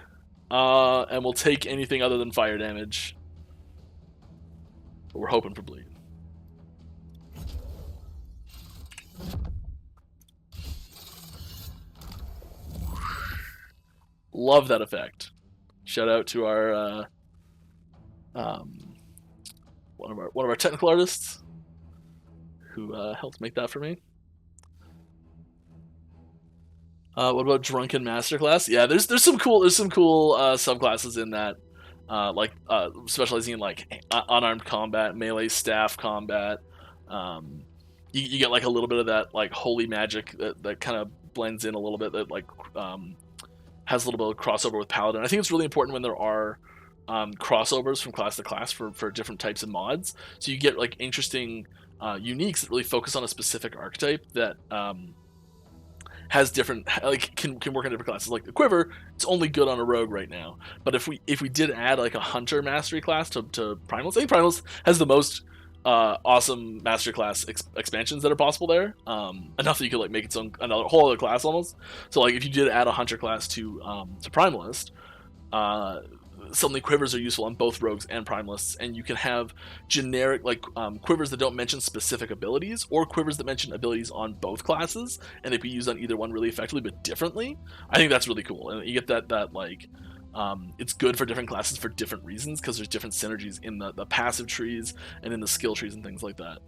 [SPEAKER 1] and we'll take anything other than fire damage. But we're hoping for bleed. Love that effect. Shout out to our one of our technical artists who helped make that for me. What about Drunken Masterclass? Yeah, there's some cool subclasses in that, like specializing in like unarmed combat, melee staff combat. You get like a little bit of that like holy magic that kind of blends in a little bit, that like has a little bit of crossover with Paladin. I think it's really important when there are crossovers from class to class for different types of mods. So you get like interesting uniques that really focus on a specific archetype that has different, like can work on different classes. Like the quiver, it's only good on a rogue right now. But if we did add like a hunter mastery class to Primalist, I think Primalist has the most awesome mastery class expansions that are possible there. Enough that you could like make its own whole other class almost. So like if you did add a hunter class to Primalist, suddenly quivers are useful on both rogues and primalists, and you can have generic like quivers that don't mention specific abilities, or quivers that mention abilities on both classes, and they can be used on either one really effectively but differently. I think that's really cool, and you get that like it's good for different classes for different reasons, because there's different synergies in the passive trees and in the skill trees and things like that.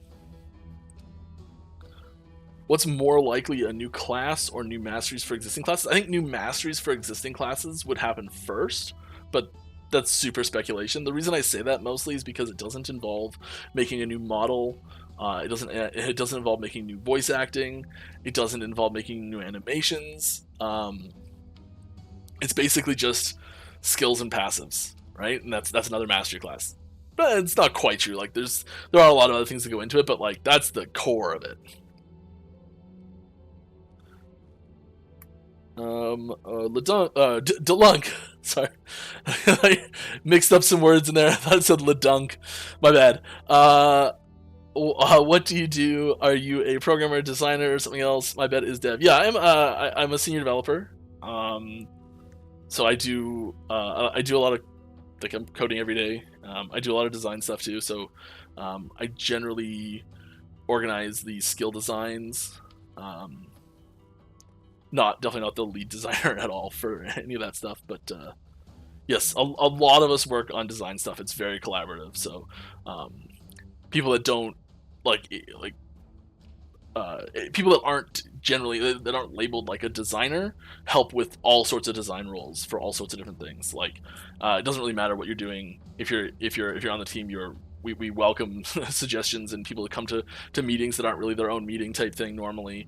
[SPEAKER 1] What's more likely, a new class or new masteries for existing classes? I think new masteries for existing classes would happen first, but that's super speculation. The reason I say that mostly is because it doesn't involve making a new model. It doesn't involve making new voice acting. It doesn't involve making new animations. It's basically just skills and passives, right? And that's another mastery class. But it's not quite true. Like there are a lot of other things that go into it, but like that's the core of it. Delunk. Sorry. I mixed up some words in there. I thought it said Ledunk. My bad. What do you do? Are you a programmer, designer, or something else? My bet is dev. Yeah, I'm a senior developer. So I do a lot of, like, I'm coding every day. I do a lot of design stuff too. So I generally organize the skill designs. Definitely not the lead designer at all for any of that stuff, but yes, a lot of us work on design stuff. It's very collaborative. So people that don't people that aren't labeled like a designer help with all sorts of design roles for all sorts of different things. Like it doesn't really matter what you're doing. If you're on the team, we welcome suggestions and people to come to meetings that aren't really their own meeting type thing normally,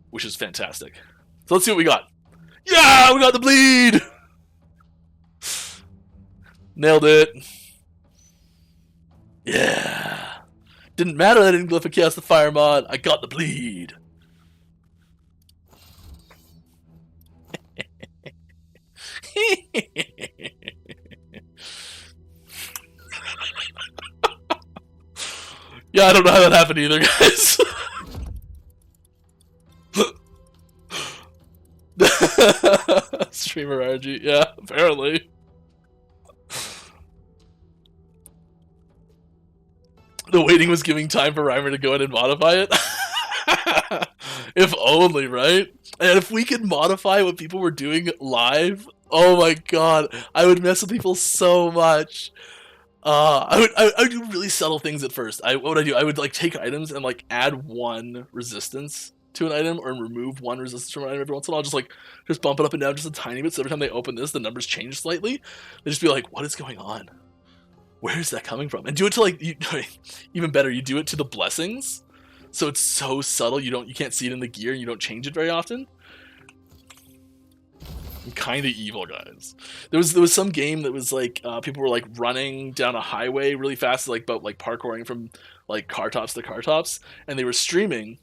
[SPEAKER 1] which is fantastic. So let's see what we got. Yeah, we got the bleed. Nailed it. Yeah. Didn't matter that I didn't glyph a Chaos the Fire mod. I got the bleed. Yeah, I don't know how that happened either, guys. Streamer RG, yeah, apparently. The waiting was giving time for Reimer to go in and modify it. If only, right? And if we could modify what people were doing live, oh my god, I would mess with people so much. I would do really subtle things at first. What would I do? I would like take items and like add one resistance to an item or remove one resistance from an item every once in a while. Just bump it up and down just a tiny bit. So every time they open this, the numbers change slightly. They just be like, "What is going on? Where is that coming from?" And do it to like even better. You do it to the blessings, so it's so subtle you can't see it in the gear and you don't change it very often. I'm kind of evil, guys. There was some game that was like people were like running down a highway really fast, like parkouring from like car tops to car tops, and they were streaming,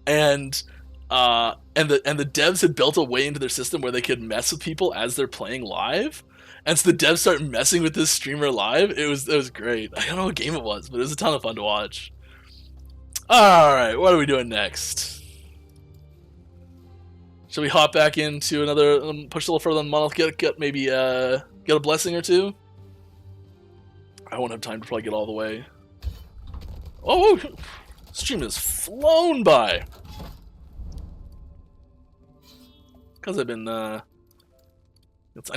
[SPEAKER 1] and the devs had built a way into their system where they could mess with people as they're playing live, and so the devs started messing with this streamer live. It was great. I don't know what game it was, but it was a ton of fun to watch. All right, what are we doing next? Should we hop back into another, push a little further on Monolith, get maybe get a blessing or two? I won't have time to probably get all the way. Oh, stream has flown by. Because I've been, I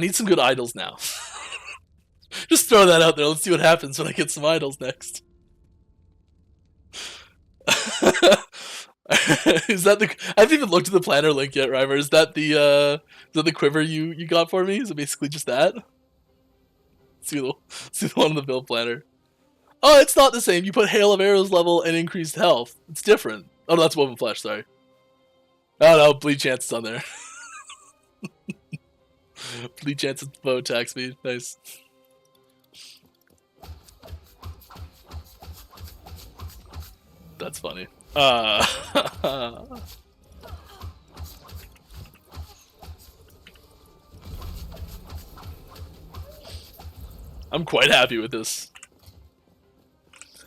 [SPEAKER 1] need some good idols now. Just throw that out there. Let's see what happens when I get some idols next. Is that the? I haven't even looked at the planner link yet, Reimer. Is that the quiver you got for me? Is it basically just that? See the one on the build planner. Oh, it's not the same. You put Hail of Arrows level and increased health. It's different. Oh, no, that's Woven Flesh. Sorry. Oh no, bleed chance is on there. Bleed chance is bow attack speed. Nice. That's funny. I'm quite happy with this.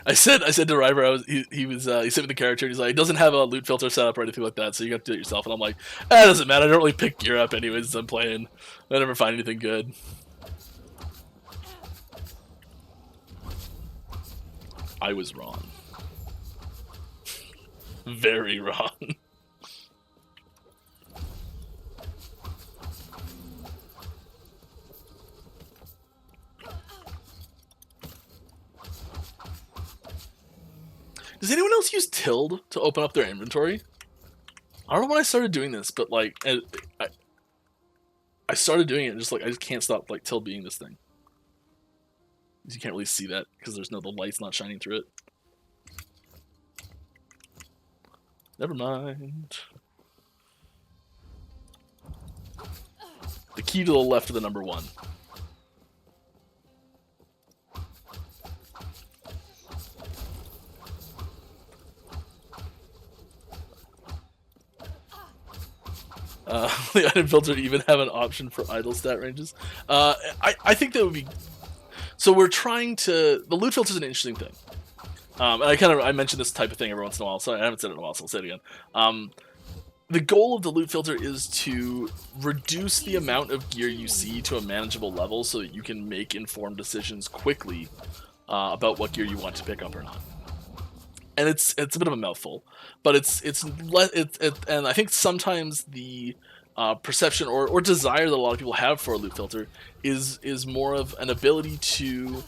[SPEAKER 1] I said to River, he sent me the character and he's like, it doesn't have a loot filter set up or anything like that, so you have to do it yourself. And I'm like, it doesn't matter, I don't really pick gear up anyways as I'm playing. I never find anything good. I was wrong. Very wrong. Does anyone else use tilde to open up their inventory? I don't know when I started doing this, but like I started doing it and I just can't stop like tilde being this thing. You can't really see that because the light's not shining through it. Never mind. The key to the left of the number 1. The item filter even have an option for idle stat ranges. I think that would be. So we're trying to. The loot filter is an interesting thing. And I mention this type of thing every once in a while, so I haven't said it in a while, so I'll say it again. The goal of the loot filter is to reduce the amount of gear you see to a manageable level so that you can make informed decisions quickly about what gear you want to pick up or not. And it's a bit of a mouthful, but and I think sometimes the perception or desire that a lot of people have for a loot filter is more of an ability to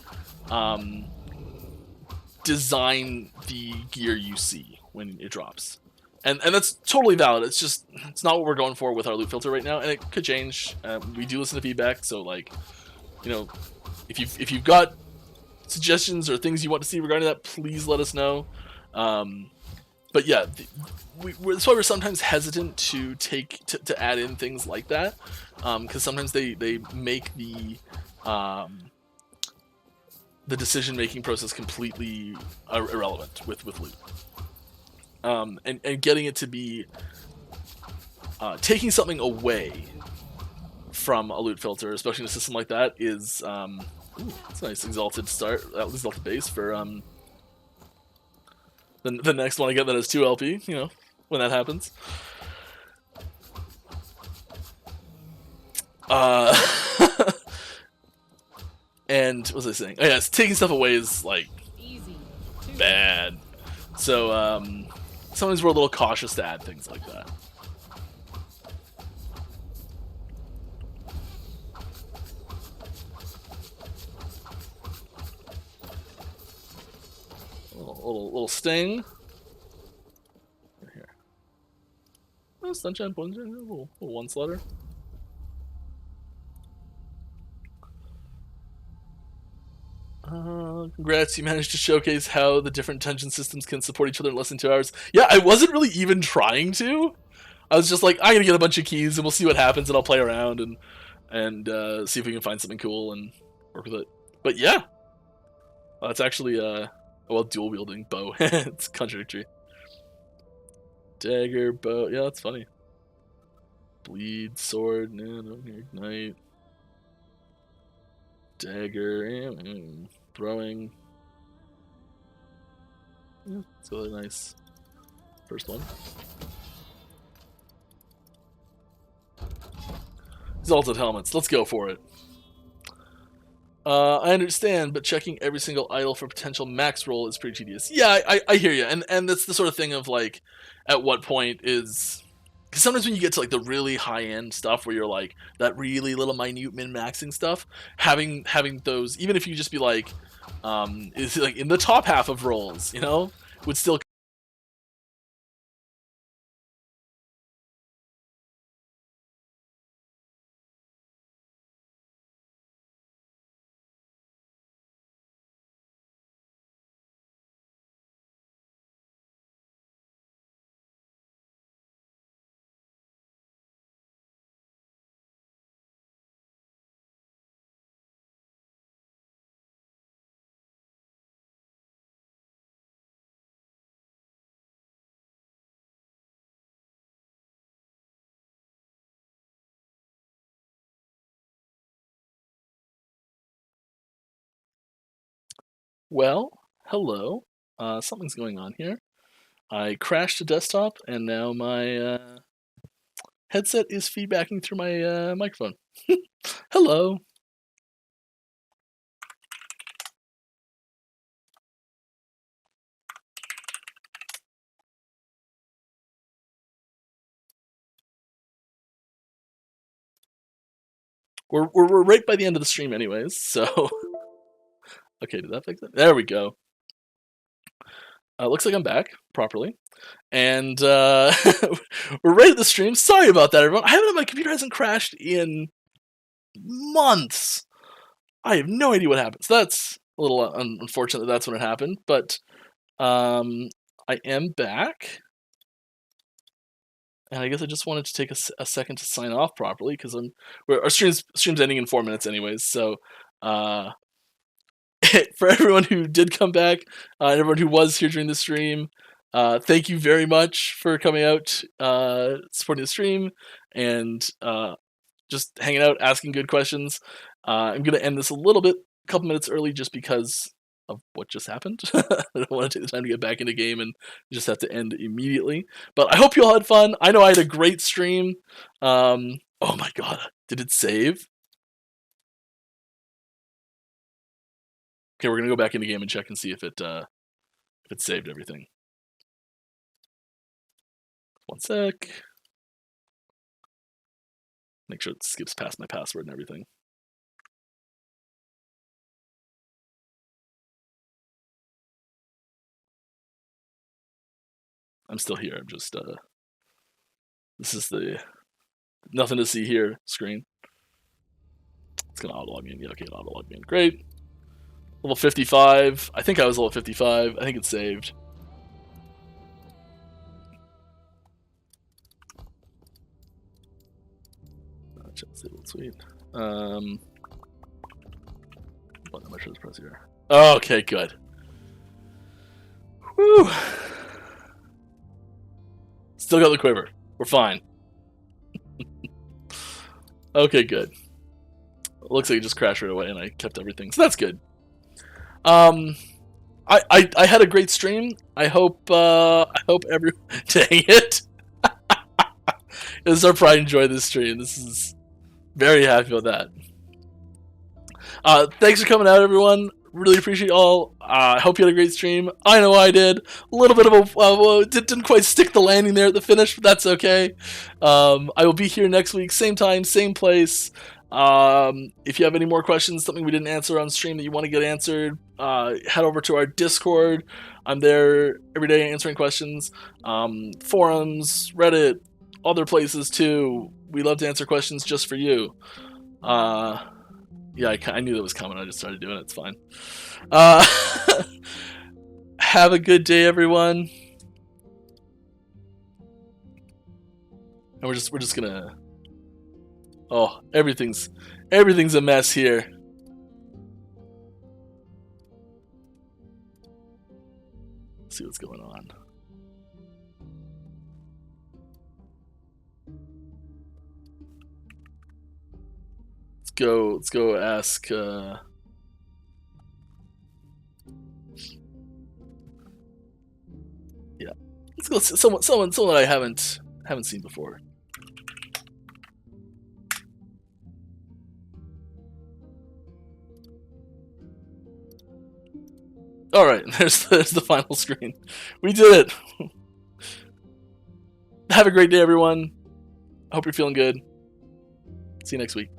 [SPEAKER 1] design the gear you see when it drops, and that's totally valid. It's not what we're going for with our loot filter right now, and it could change. We do listen to feedback, so like, if you've got suggestions or things you want to see regarding that, please let us know. But yeah, that's why we're sometimes hesitant to add in things like that, because sometimes they make the the decision-making process completely irrelevant with loot. And getting it to be taking something away from a loot filter, especially in a system like that, is it's a nice exalted start, exalted base for the next one I get that has 2 LP. You know, when that happens. And what was I saying? Oh yeah, taking stuff away is like
[SPEAKER 3] Easy.
[SPEAKER 1] bad. So sometimes we're a little cautious to add things like that. Little sting. Here. Oh, sunshine, little one slaughter. Congrats, you managed to showcase how the different tension systems can support each other in less than 2 hours. Yeah, I wasn't really even trying to. I was just like, I'm gonna get a bunch of keys and we'll see what happens, and I'll play around and see if we can find something cool and work with it. But yeah, it's actually well, dual wielding bow. It's contradictory. Dagger, bow. Yeah, that's funny. Bleed, sword, no, ignite. Dagger, throwing. Yeah, it's really nice. First one. Exalted helmets. Let's go for it. I understand, but checking every single idol for potential max roll is pretty tedious. Yeah, I hear you, and that's the sort of thing of like, at what point is, because sometimes when you get to like the really high end stuff where you're like that really little minute min maxing stuff, having those, even if you just be like, is like in the top half of rolls, you know, would still. Well, hello. Something's going on here. I crashed the desktop, and now my headset is feedbacking through my microphone. Hello. We're right by the end of the stream, anyways. So, okay, did that fix it? There we go. Looks like I'm back properly, and we're right at the stream. Sorry about that, everyone. My computer hasn't crashed in months. I have no idea what happened. So that's a little unfortunate that that's when it happened, but I am back. And I guess I just wanted to take a second to sign off properly, because our stream's ending in 4 minutes anyways. So for everyone who did come back, and everyone who was here during the stream, thank you very much for coming out, supporting the stream, and just hanging out, asking good questions. I'm going to end this a couple minutes early, just because of what just happened. I don't want to take the time to get back into game and just have to end immediately. But I hope you all had fun. I know I had a great stream. Oh my god, did it save? Okay, we're gonna go back into game and check and see if it saved everything. One sec. Make sure it skips past my password and everything. I'm still here. I'm just this is the nothing to see here screen. It's gonna auto log me in. Yeah, okay, it auto log me in. Great. Level 55. I think I was level 55. I think it's saved. Sweet. Button on my shirt, press here. Okay, good. Whew. Still got the quiver. We're fine. Okay, good. Looks like it just crashed right away, and I kept everything, so that's good. I had a great stream. I hope everyone dang it. I probably enjoyed this stream. This is very happy about that. Thanks for coming out, everyone. Really appreciate y'all. I hope you had a great stream. I know I did. A little bit of a didn't quite stick the landing there at the finish, but that's okay. I will be here next week, same time, same place. If you have any more questions, something we didn't answer on stream that you want to get answered, head over to our Discord. I'm there every day answering questions. Forums, Reddit, other places too. We love to answer questions just for you. Yeah, I knew that was coming. I just started doing it. It's fine. Have a good day, everyone. And we're just gonna. Oh, everything's a mess here. Let's see what's going on. Let's go ask yeah. Let's go someone that I haven't seen before. All right, there's the final screen. We did it. Have a great day, everyone. I hope you're feeling good. See you next week.